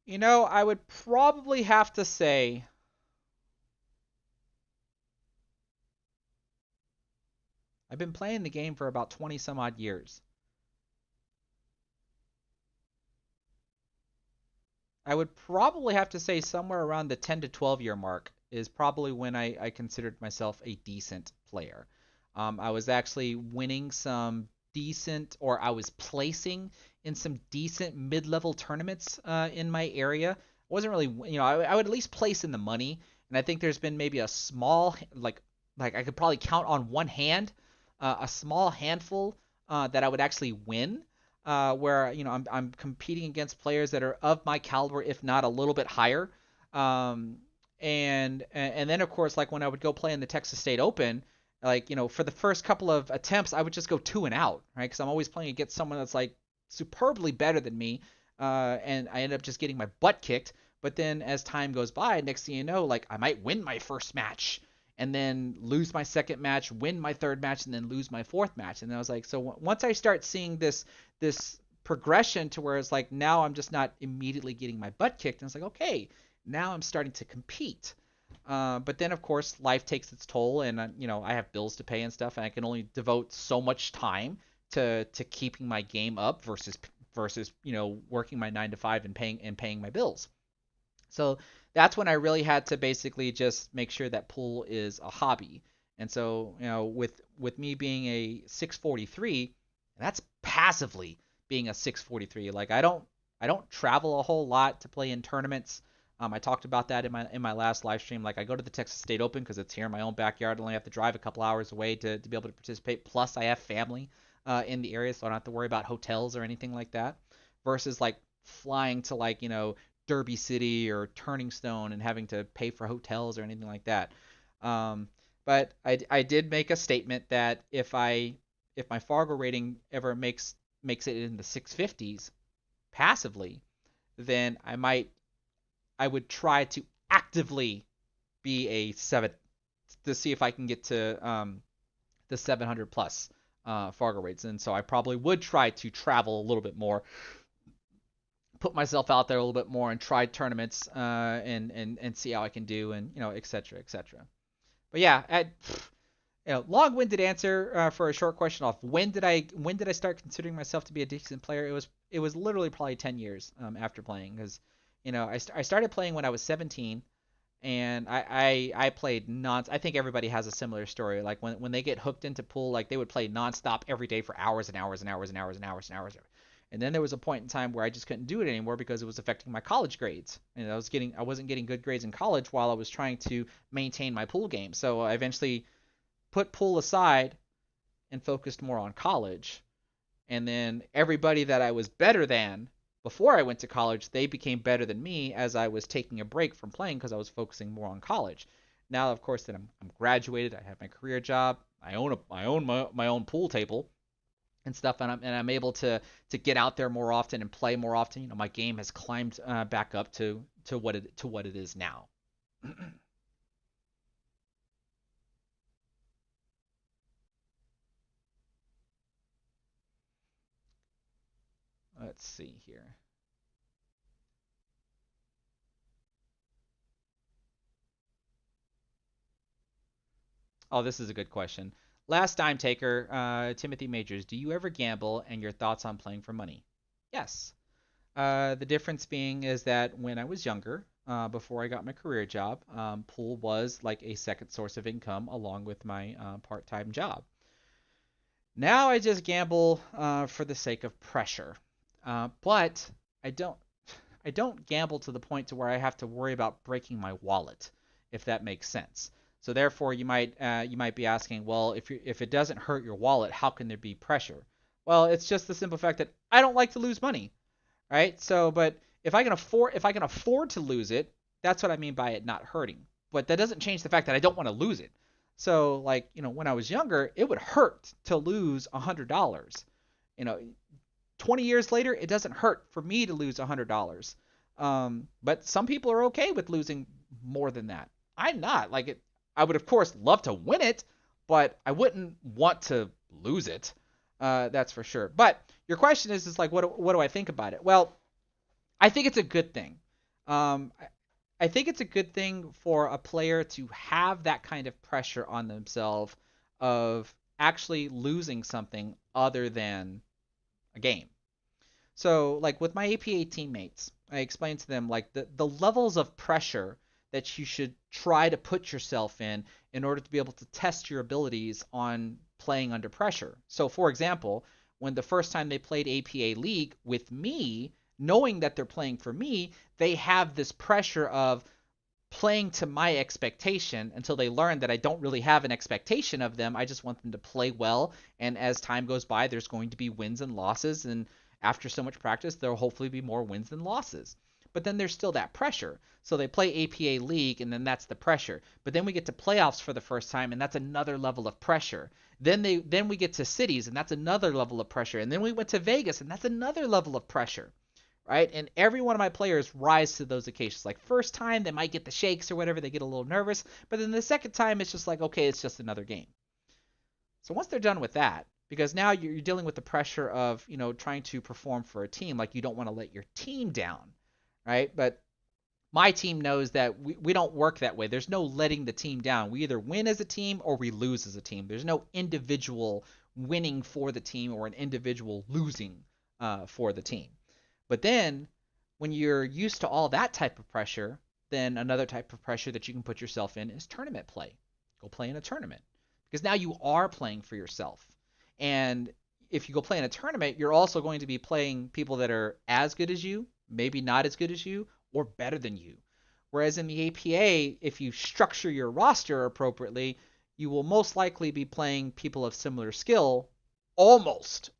Speaker 1: I would probably have to say I've been playing the game for about 20 some odd years. I would probably have to say somewhere around the 10 to 12 year mark is probably when I considered myself a decent player. I was actually winning some decent, or I was placing in some decent mid level tournaments in my area. I wasn't really, I would at least place in the money. And I think there's been maybe a small, like I could probably count on one hand, a small handful that I would actually win where I'm competing against players that are of my caliber, if not a little bit higher. And then of course, like when I would go play in the Texas State Open, like for the first couple of attempts, I would just go 2 and out, right? Because I'm always playing against someone that's like superbly better than me, and I end up just getting my butt kicked. But then as time goes by, next thing you know, like I might win my first match and then lose my second match, win my third match, and then lose my fourth match. And I was like, so once I start seeing this progression to where it's like now I'm just not immediately getting my butt kicked, and it's like, okay, now I'm starting to compete. But then of course life takes its toll, and I have bills to pay and stuff, and I can only devote so much time to keeping my game up versus working my 9 to 5 and paying my bills. So that's when I really had to basically just make sure that pool is a hobby. And so, with me being a 643, that's passively being a 643. Like I don't travel a whole lot to play in tournaments. I talked about that in my last live stream. Like I go to the Texas State Open because it's here in my own backyard. I only have to drive a couple hours away to be able to participate. Plus, I have family in the area, so I don't have to worry about hotels or anything like that. Versus like flying to like Derby City or Turning Stone and having to pay for hotels or anything like that. Um, but I did make a statement that if my Fargo rating ever makes it in the 650s passively, then I would try to actively be a 7 to see if I can get to the 700 plus Fargo rates. And so I probably would try to travel a little bit more, put myself out there a little bit more, and try tournaments and see how I can do, and et cetera, et cetera. But yeah, long-winded answer for a short question off. When did I start considering myself to be a decent player? It was literally probably 10 years after playing, because I started playing when I was 17, and I played non. I think everybody has a similar story. Like when they get hooked into pool, like they would play nonstop every day for hours and hours and hours and hours and hours and hours. And then there was a point in time where I just couldn't do it anymore because it was affecting my college grades. And I wasn't getting good grades in college while I was trying to maintain my pool game. So I eventually put pool aside and focused more on college. And then everybody that I was better than before I went to college, they became better than me as I was taking a break from playing because I was focusing more on college. Now, of course, that I'm graduated, I have my career job, I own my own pool table and stuff, and I'm able to get out there more often and play more often. My game has climbed back up to what it is now. Let's see here. Oh, this is a good question. Last time taker, Timothy Majors, do you ever gamble, and your thoughts on playing for money? Yes. The difference being is that when I was younger, before I got my career job, pool was like a second source of income along with my part-time job. Now I just gamble for the sake of pressure, but I don't I don't gamble to the point to where I have to worry about breaking my wallet, if that makes sense. So therefore, you might be asking, well, if it doesn't hurt your wallet, how can there be pressure? Well, it's just the simple fact that I don't like to lose money, right? So, but if I can afford to lose it, that's what I mean by it not hurting. But that doesn't change the fact that I don't want to lose it. So, like, when I was younger, it would hurt to lose $100. You know, 20 years later, it doesn't hurt for me to lose $100. But some people are okay with losing more than that. I'm not. Like it, I would of course love to win it, but I wouldn't want to lose it. That's for sure. But your question is like, what do I think about it? Well, I think it's a good thing. I think it's a good thing for a player to have that kind of pressure on themselves of actually losing something other than a game. So, like with my APA teammates, I explained to them like the levels of pressure that you should try to put yourself in order to be able to test your abilities on playing under pressure. So, for example, when the first time they played APA League with me, knowing that they're playing for me, they have this pressure of playing to my expectation until they learn that I don't really have an expectation of them. I just want them to play well, and as time goes by, there's going to be wins and losses, and after so much practice, there'll hopefully be more wins than losses. But then there's still that pressure. So they play APA League, and then that's the pressure. But then we get to playoffs for the first time, and that's another level of pressure. Then we get to cities, and that's another level of pressure. And then we went to Vegas, and that's another level of pressure, right? And every one of my players rise to those occasions. Like first time, they might get the shakes or whatever, they get a little nervous. But then the second time, it's just like, okay, it's just another game. So once they're done with that, because now you're dealing with the pressure of trying to perform for a team, like you don't want to let your team down, right? But my team knows that we don't work that way. There's no letting the team down. We either win as a team or we lose as a team. There's no individual winning for the team or an individual losing for the team. But then when you're used to all that type of pressure, then another type of pressure that you can put yourself in is tournament play. Go play in a tournament because now you are playing for yourself. And if you go play in a tournament, you're also going to be playing people that are as good as you, maybe not as good as you, or better than you. Whereas in the APA, if you structure your roster appropriately, you will most likely be playing people of similar skill almost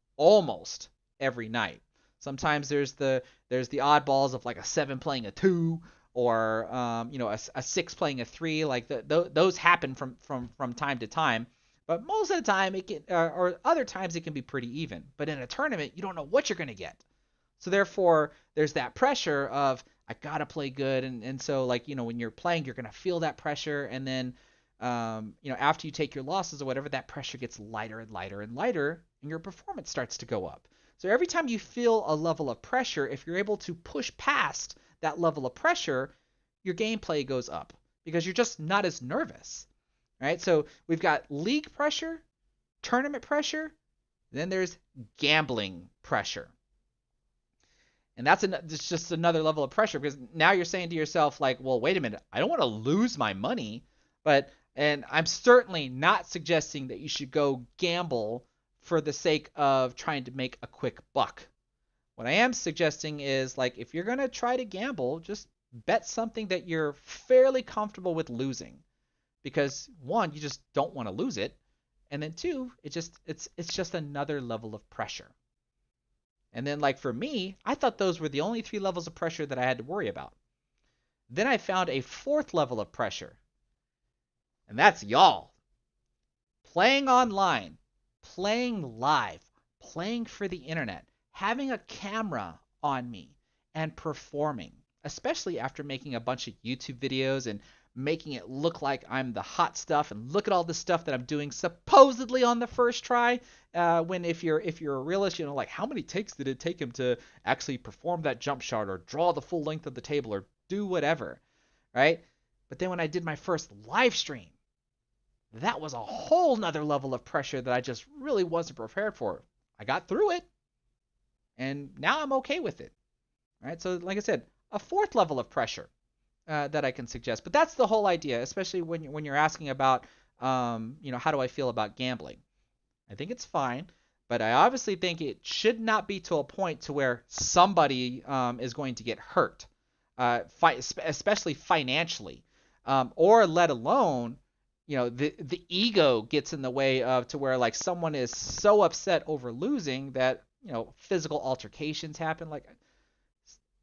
Speaker 1: every night. Sometimes there's the oddballs of like a 7 playing a 2 or a 6 playing a 3. Like those happen from time to time. But most of the time it can, or other times it can be pretty even. But in a tournament, you don't know what you're going to get. So therefore, there's that pressure of I gotta play good, and so like when you're playing, you're gonna feel that pressure, and then after you take your losses or whatever, that pressure gets lighter and lighter and lighter, and your performance starts to go up. So every time you feel a level of pressure, if you're able to push past that level of pressure, your gameplay goes up because you're just not as nervous, right? So we've got league pressure, tournament pressure, then there's gambling pressure. And it's just another level of pressure because now you're saying to yourself like, well, wait a minute, I don't want to lose my money, and I'm certainly not suggesting that you should go gamble for the sake of trying to make a quick buck. What I am suggesting is like if you're going to try to gamble, just bet something that you're fairly comfortable with losing. Because one, you just don't want to lose it, and then two, it's just another level of pressure. And then like for me, I thought those were the only 3 levels of pressure that I had to worry about. Then I found a 4th level of pressure. And that's y'all. Playing online, playing live, playing for the internet, having a camera on me and performing, especially after making a bunch of YouTube videos and making it look like I'm the hot stuff and look at all the stuff that I'm doing supposedly on the first try. When if you're a realist, like how many takes did it take him to actually perform that jump shot or draw the full length of the table or do whatever, right? But then when I did my first live stream, that was a whole nother level of pressure that I just really wasn't prepared for. I got through it, and now I'm okay with it, right? So like I said, a 4th level of pressure that I can suggest. But that's the whole idea, especially when you're asking about, how do I feel about gambling? I think it's fine, but I obviously think it should not be to a point to where somebody is going to get hurt, especially financially, or let alone, the ego gets in the way of to where like someone is so upset over losing that physical altercations happen. Like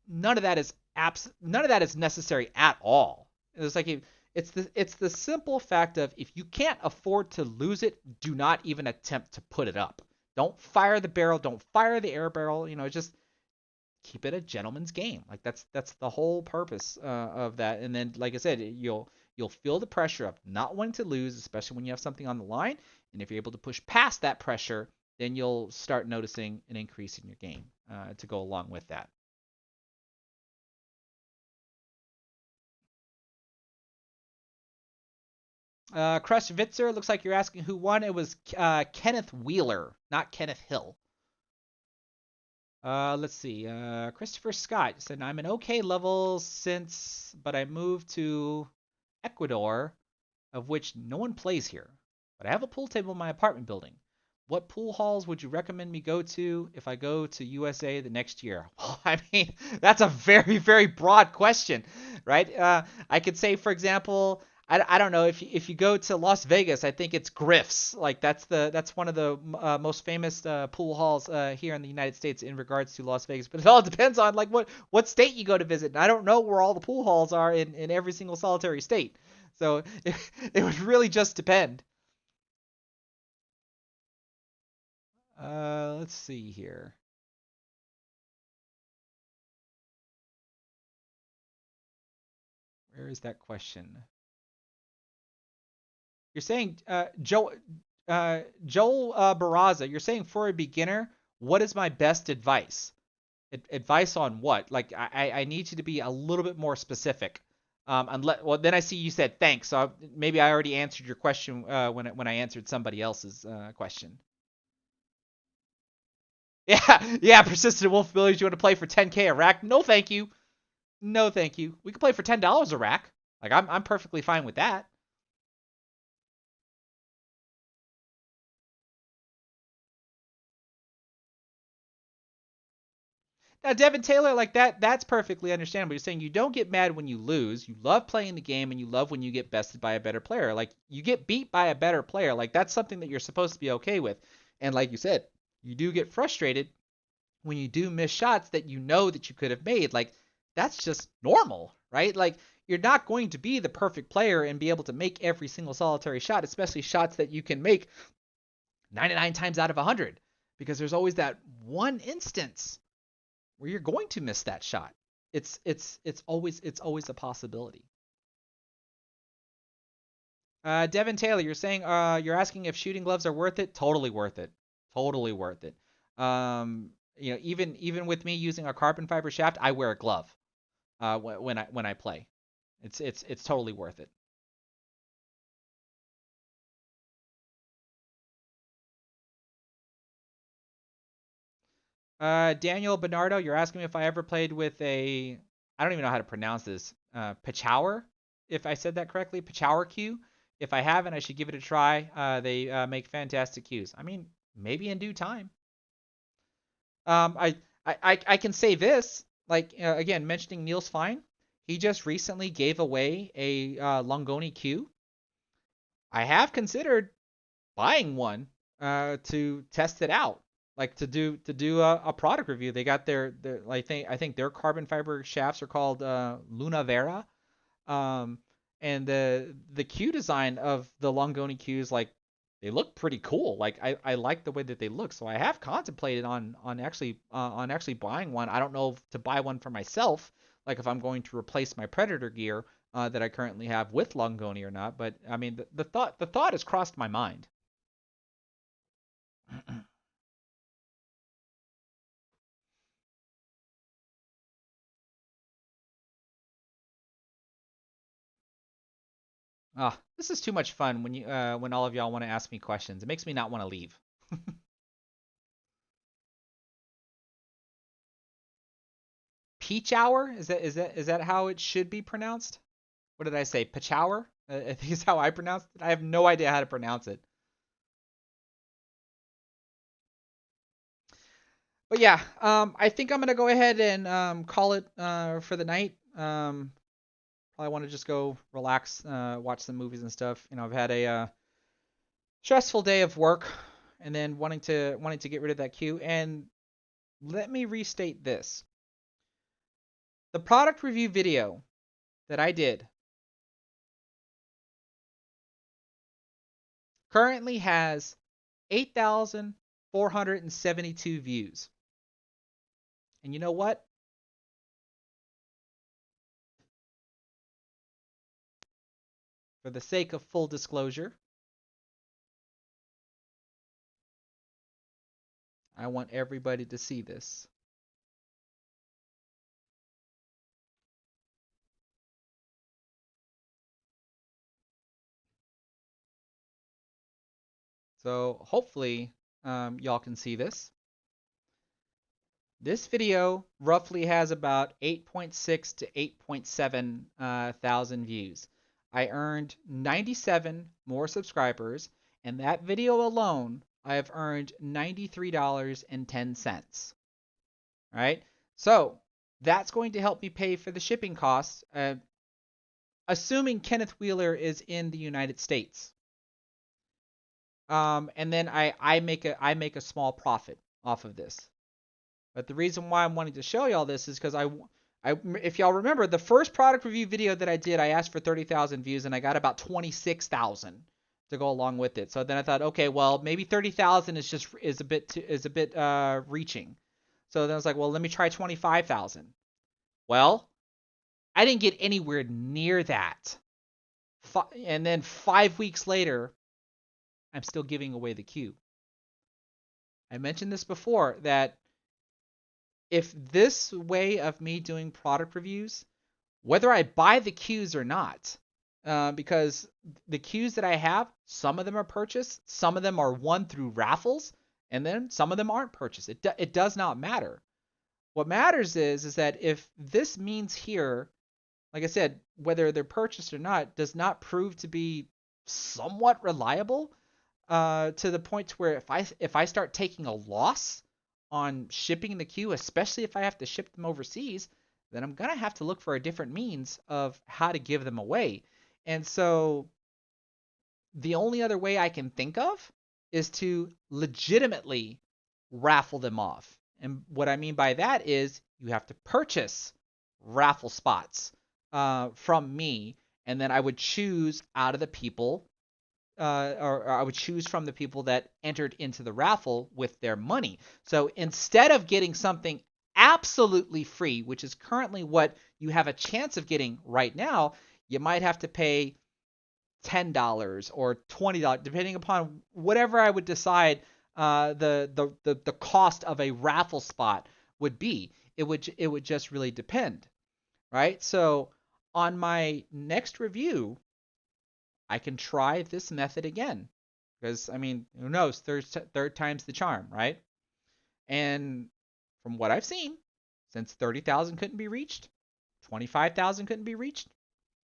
Speaker 1: none of that is necessary at all. It's like it's the simple fact of if you can't afford to lose it, do not even attempt to put it up. Don't fire the barrel, don't fire the air barrel, just keep it a gentleman's game. Like that's the whole purpose of that. And then like I said, you'll feel the pressure of not wanting to lose, especially when you have something on the line. And if you're able to push past that pressure, then you'll start noticing an increase in your game to go along with that. Crush Vitzer, looks like you're asking who won. It was Kenneth Wheeler, not Kenneth Hill. Let's see. Christopher Scott said, I'm an okay level but I moved to Ecuador, of which no one plays here. But I have a pool table in my apartment building. What pool halls would you recommend me go to if I go to USA the next year? Well, I mean, that's a very, very broad question, right? I could say, for example, I don't know if you go to Las Vegas, I think it's Griff's. Like that's one of the most famous pool halls here in the United States in regards to Las Vegas. But it all depends on like what state you go to visit. And I don't know where all the pool halls are in every single solitary state. So it would really just depend. Let's see here. Where is that question? You're saying Joel Barraza. You're saying for a beginner, what is my best advice? Advice on what? Like I need you to be a little bit more specific. Well, then I see you said thanks. So maybe I already answered your question when I answered somebody else's question. Yeah, yeah, persistent wolf abilities. You want to play for 10K a rack? No, thank you. No, thank you. We can play for $10 a rack. Like I'm perfectly fine with that. Now, Devin Taylor, like that's perfectly understandable. You're saying you don't get mad when you lose. You love playing the game, and you love when you get bested by a better player. Like you get beat by a better player. Like that's something that you're supposed to be okay with. And like you said, you do get frustrated when you do miss shots that you know that you could have made. Like that's just normal, right? Like you're not going to be the perfect player and be able to make every single solitary shot, especially shots that you can make 99 times out of 100, because there's always that one instance where you're going to miss that shot. It's always a possibility. Devin Taylor, you're saying you're asking if shooting gloves are worth it. Totally worth it. Totally worth it. Even with me using a carbon fiber shaft, I wear a glove when I play. It's totally worth it. Daniel Bernardo, you're asking me if I ever played with a, I don't even know how to pronounce this, Pechauer, if I said that correctly, Pechauer cue. If I haven't, I should give it a try. They make fantastic cues. I mean, maybe in due time. Um, I, I can say this, like again, mentioning Niels Fine, he just recently gave away a Longoni cue. I have considered buying one to test it out, like to do a product review. They got their I think their carbon fiber shafts are called Luna Vera, um, and the Q design of the Longoni Qs, like they look pretty cool. Like I like the way that they look, so I have contemplated on actually buying one. I don't know if to buy one for myself, like if I'm going to replace my Predator gear that I currently have with Longoni or not. But I mean, the thought has crossed my mind. Ah, this is too much fun when all of y'all want to ask me questions. It makes me not want to leave. Peach hour? Is that how it should be pronounced? What did I say? Pechower? I think is how I pronounced it. I have no idea how to pronounce it. But yeah, I think I'm gonna go ahead and call it for the night. Probably want to just go relax, watch some movies and stuff. I've had a stressful day of work, and then wanting to get rid of that queue. And let me restate this: the product review video that I did currently has 8,472 views. And you know what? For the sake of full disclosure, I want everybody to see this. So hopefully y'all can see this. This video roughly has about 8.6 to 8.7 thousand views. I earned 97 more subscribers, and that video alone, I have earned $93.10. Right? So that's going to help me pay for the shipping costs, assuming Kenneth Wheeler is in the United States. And then I make a small profit off of this. But the reason why I'm wanting to show y'all this is because if y'all remember the first product review video that I did, I asked for 30,000 views and I got about 26,000 to go along with it. So then I thought, okay, well maybe 30,000 is a bit reaching. So then I was like, well, let me try 25,000. Well, I didn't get anywhere near that. And then 5 weeks later, I'm still giving away the queue. I mentioned this before that if this way of me doing product reviews, whether I buy the cues or not, because the cues that I have, some of them are purchased, some of them are won through raffles, and then some of them aren't purchased. It does not matter. What matters is that if this means here, like I said, whether they're purchased or not, does not prove to be somewhat reliable, to the point to where if I start taking a loss on shipping the queue, especially if I have to ship them overseas, then I'm gonna have to look for a different means of how to give them away. And so the only other way I can think of is to legitimately raffle them off. And what I mean by that is you have to purchase raffle spots from me, and then I would choose out of the people, or I would choose from the people that entered into the raffle with their money. So instead of getting something absolutely free, which is currently what you have a chance of getting right now, you might have to pay $10 or $20, depending upon whatever I would decide the cost of a raffle spot would be. It would just really depend, right? So on my next review, I can try this method again, because I mean, who knows? Third time's the charm, right? And from what I've seen, since 30,000 couldn't be reached, 25,000 couldn't be reached,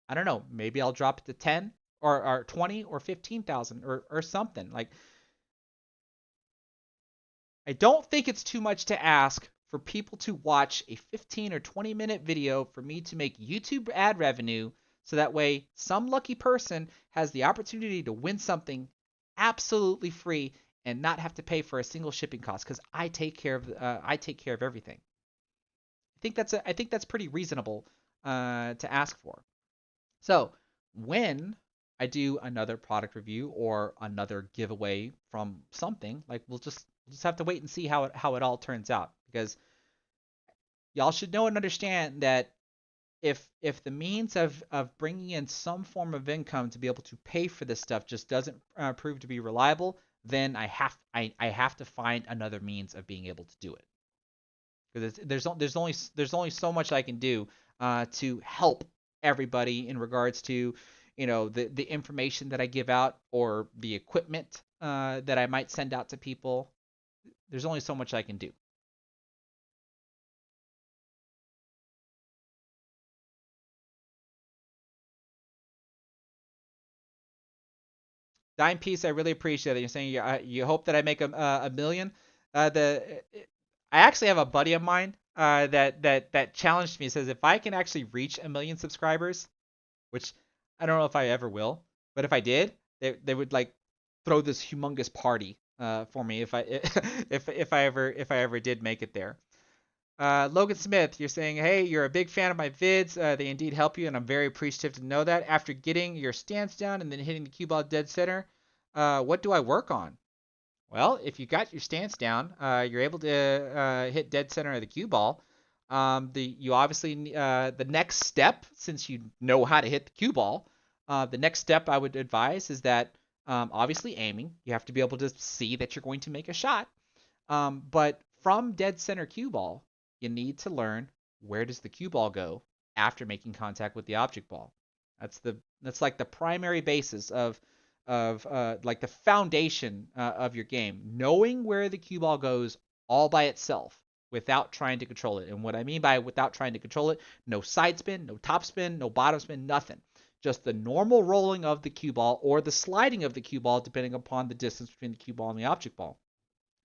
Speaker 1: I don't know. Maybe I'll drop it to 10 or 20 or 15,000 or something. Like, I don't think it's too much to ask for people to watch a 15 or 20-minute video for me to make YouTube ad revenue, so that way some lucky person has the opportunity to win something absolutely free and not have to pay for a single shipping cost, because I take care of everything. I think that's pretty reasonable to ask for. So when I do another product review or another giveaway from something, like we'll just have to wait and see how it all turns out, because y'all should know and understand that if the means of bringing in some form of income to be able to pay for this stuff just doesn't prove to be reliable, then I have to find another means of being able to do it, because there's only so much I can do to help everybody in regards to, the information that I give out or the equipment that I might send out to people. There's only so much I can do. Dime piece, I really appreciate it. You're saying you hope that I make a million. I actually have a buddy of mine that challenged me. Says if I can actually reach a million subscribers, which I don't know if I ever will, but if I did, they would like throw this humongous party for me if I if I ever did make it there. Logan Smith, you're saying, hey, you're a big fan of my vids. They indeed help you, and I'm very appreciative to know that. After getting your stance down and then hitting the cue ball dead center, what do I work on? Well, if you got your stance down, you're able to hit dead center of the cue ball. You obviously the next step, since you know how to hit the cue ball, the next step I would advise is that obviously aiming. You have to be able to see that you're going to make a shot. But from dead center cue ball, you need to learn where does the cue ball go after making contact with the object ball. That's like the primary basis of like the foundation of your game, knowing where the cue ball goes all by itself without trying to control it. And what I mean by without trying to control it, no side spin, no top spin, no bottom spin, nothing. Just the normal rolling of the cue ball or the sliding of the cue ball depending upon the distance between the cue ball and the object ball.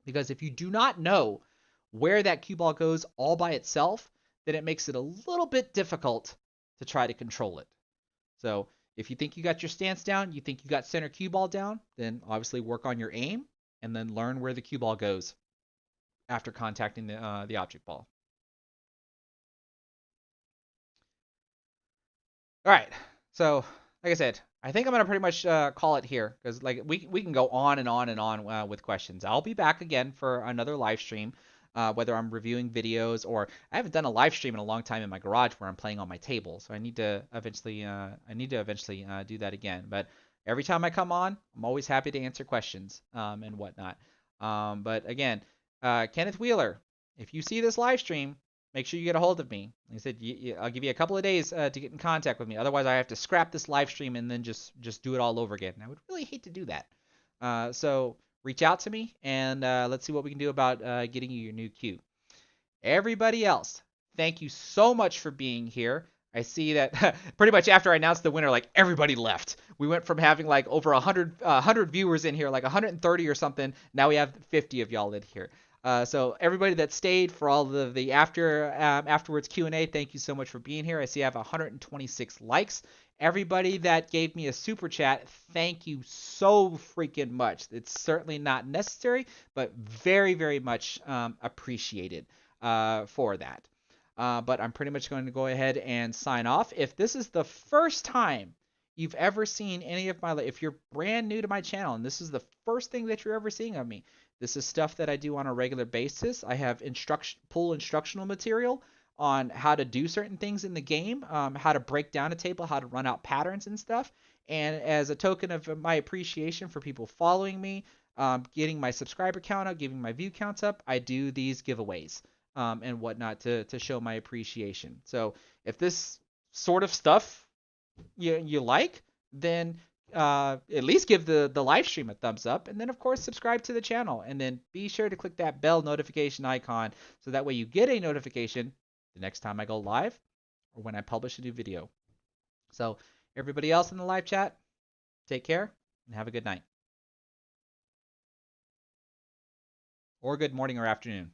Speaker 1: Because if you do not know where that cue ball goes all by itself, then it makes it a little bit difficult to try to control it. So if you think you got your stance down, you think you got center cue ball down, then obviously work on your aim and then learn where the cue ball goes after contacting the object ball. All right. So like I said, I think I'm gonna pretty much call it here, because like we can go on and on and on with questions. I'll be back again for another live stream, whether I'm reviewing videos or I haven't done a live stream in a long time in my garage where I'm playing on my table. So I need to eventually do that again. But every time I come on, I'm always happy to answer questions and whatnot. But again, Kenneth Wheeler, if you see this live stream, make sure you get a hold of me. Like I said, I'll give you a couple of days to get in contact with me. Otherwise, I have to scrap this live stream and then just do it all over again. And I would really hate to do that. So reach out to me, and let's see what we can do about getting you your new cue. Everybody else, thank you so much for being here. I see that pretty much after I announced the winner, like everybody left. We went from having like over 100 viewers in here, like 130 or something. Now we have 50 of y'all in here. So everybody that stayed for all the afterwards Q&A, thank you so much for being here. I see I have 126 likes. Everybody that gave me a super chat, thank you so freaking much. It's certainly not necessary, but very, very much appreciated for that. But I'm pretty much going to go ahead and sign off. If this is the first time you've ever seen any of my, if you're brand new to my channel and this is the first thing that you're ever seeing of me, this is stuff that I do on a regular basis. I have full instructional material on how to do certain things in the game, how to break down a table, how to run out patterns and stuff. And as a token of my appreciation for people following me, getting my subscriber count up, giving my view counts up, I do these giveaways and whatnot to show my appreciation. So if this sort of stuff you like, then at least give the live stream a thumbs up, and then of course subscribe to the channel, and then be sure to click that bell notification icon so that way you get a notification the next time I go live or when I publish a new video. So everybody else in the live chat, take care and have a good night or good morning or afternoon.